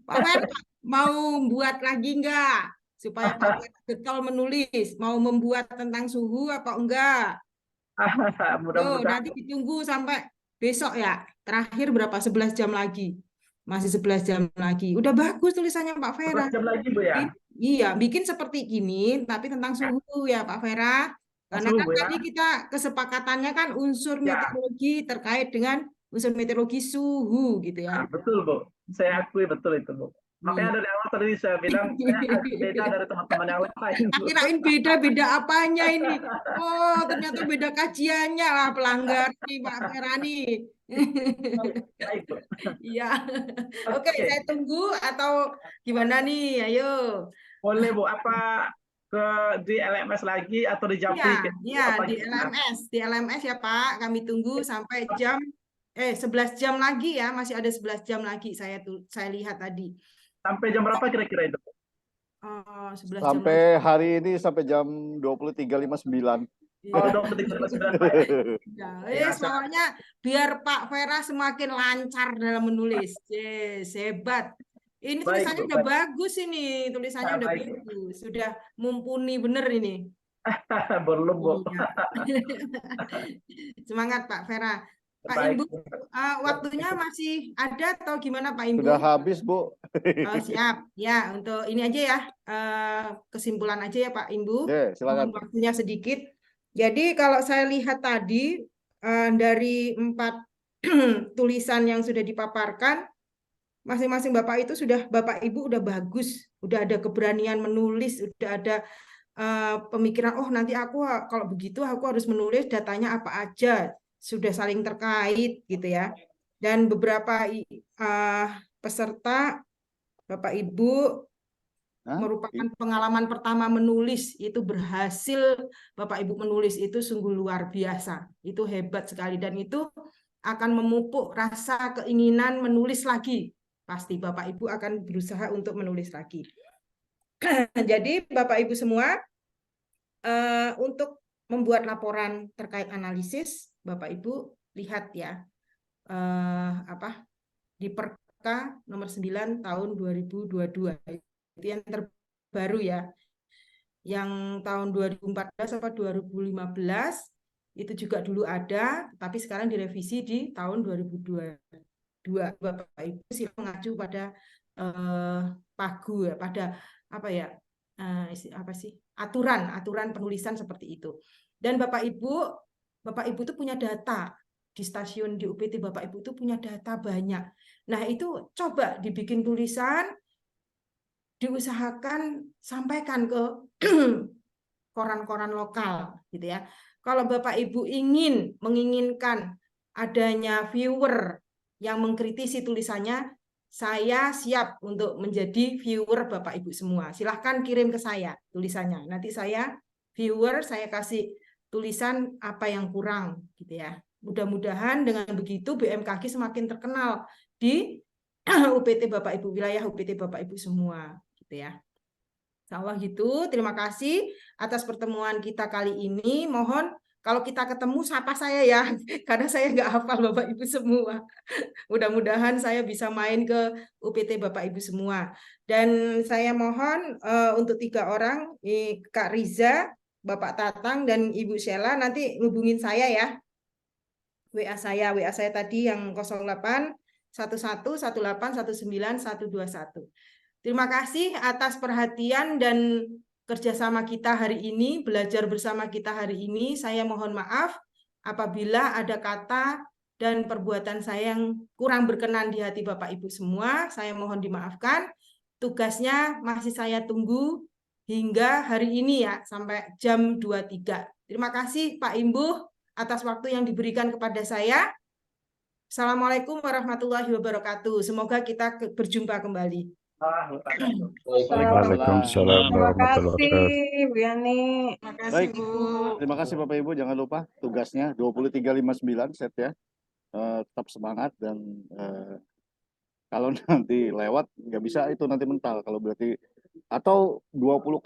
Pak Vera mau buat lagi enggak? Supaya Pak Vera getol menulis, mau membuat tentang suhu apa enggak? Nanti ditunggu sampai besok ya, terakhir berapa? 11 jam lagi. Masih 11 jam lagi. Udah bagus tulisannya Pak Vera. 11 jam lagi, Bu ya? Iya, bikin seperti gini, tapi tentang suhu ya Pak Vera. Karena kan tadi kita kesepakatannya kan unsur meteorologi terkait dengan unsur meteorologi suhu gitu ya. Betul, Bu. Saya akui betul itu, Bu. Makanya dari awal tadi saya bilang saya beda dari teman-teman yang lain. Kirain beda apanya ini? Oh, ternyata beda kajiannya lah, pelanggar nih Pak Vera nih. Iya. Oke, saya tunggu atau gimana nih? Ayo. Boleh, Bu. Apa di LMS lagi atau di Japri? Iya, di LMS ya Pak. Kami tunggu sampai jam 11 jam lagi ya, masih ada 11 jam lagi saya lihat tadi. Sampai jam berapa kira-kira itu? 11 jam Sampai lagi. hari ini sampai jam 23.59. Oh, 23.59 Pak. Ya, pokoknya biar Pak Vera semakin lancar dalam menulis. Yes, hebat. Ini tulisannya udah bagus ini, tulisannya udah bagus, sudah mumpuni bener ini. Belum, Bu. Semangat Pak Vera. Pak Imbu, waktunya masih ada atau gimana Pak Imbu? Sudah habis, Bu. Siap. Ya, untuk ini aja ya, kesimpulan aja ya Pak Imbu. Silakan. Waktunya sedikit. Jadi kalau saya lihat tadi, dari 4 tulisan yang sudah dipaparkan, masing-masing Bapak itu Bapak Ibu udah bagus, udah ada keberanian menulis, udah ada pemikiran, oh nanti aku kalau begitu aku harus menulis datanya apa aja, sudah saling terkait gitu ya. Dan beberapa peserta Bapak Ibu merupakan pengalaman pertama menulis, itu berhasil Bapak Ibu menulis itu sungguh luar biasa, itu hebat sekali, dan itu akan memupuk rasa keinginan menulis lagi. Pasti Bapak Ibu akan berusaha untuk menulis lagi. Jadi Bapak Ibu semua, untuk membuat laporan terkait analisis, Bapak Ibu lihat ya, di Perka nomor 9 tahun 2022, itu yang terbaru ya. Yang tahun 2014 atau 2015 itu juga dulu ada, tapi sekarang direvisi di tahun 2022. Bapak Ibu silakan mengacu pada pagu ya, pada aturan penulisan seperti itu. Dan Bapak Ibu itu punya data di stasiun di UPT, Bapak Ibu itu punya data banyak. Nah, itu coba dibikin tulisan, diusahakan sampaikan ke koran-koran lokal gitu ya. Kalau Bapak Ibu menginginkan adanya viewer yang mengkritisi tulisannya, saya siap untuk menjadi viewer Bapak Ibu semua. Silahkan kirim ke saya tulisannya. Nanti saya kasih tulisan apa yang kurang gitu ya. Mudah-mudahan dengan begitu BMKG semakin terkenal di UPT Bapak Ibu, wilayah UPT Bapak Ibu semua gitu ya. Insyaallah gitu. Terima kasih atas pertemuan kita kali ini. Mohon kalau kita ketemu sapa saya ya, karena saya nggak hafal Bapak Ibu semua. Mudah-mudahan saya bisa main ke UPT Bapak Ibu semua. Dan saya mohon untuk 3 orang, Kak Riza, Bapak Tatang, dan Ibu Sheila, nanti hubungin saya ya. WA saya tadi yang 08 11 18 19 121. Terima kasih atas perhatian dan kerjasama kita hari ini, belajar bersama kita hari ini. Saya mohon maaf apabila ada kata dan perbuatan saya yang kurang berkenan di hati Bapak Ibu semua. Saya mohon dimaafkan. Tugasnya masih saya tunggu hingga hari ini ya, sampai jam 23. Terima kasih Pak Imbuh atas waktu yang diberikan kepada saya. Assalamualaikum warahmatullahi wabarakatuh. Semoga kita berjumpa kembali. Waalaikumsalam warahmatullahi wabarakatuh. Bu Yani. Baik, terima kasih Bapak Ibu. Jangan lupa tugasnya 23.59 set ya. Tetap semangat dan kalau nanti lewat nggak bisa itu nanti mental. Kalau berarti atau 20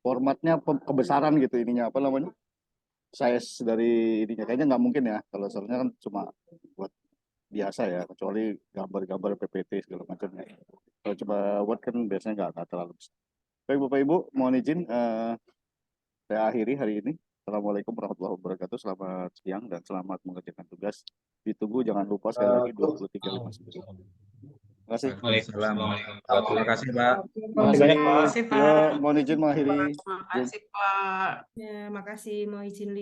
formatnya kebesaran gitu ininya size dari ininya kayaknya nggak mungkin ya. Kalau soalnya kan cuma buat biasa ya, kecuali gambar-gambar PPT segala macam ya. Kalau coba Word kan biasanya nggak terlalu besar. Baik Bapak Ibu, mohon izin saya akhiri hari ini. Assalamualaikum warahmatullahi wabarakatuh. Selamat siang dan selamat mengerjakan tugas. Ditunggu jangan lupa sekali lagi 23.59. Terima kasih. Terima kasih Pak. Terima kasih banyak Pak. Mohon izin mengakhiri. Terima kasih Pak. Ya, makasih mau izin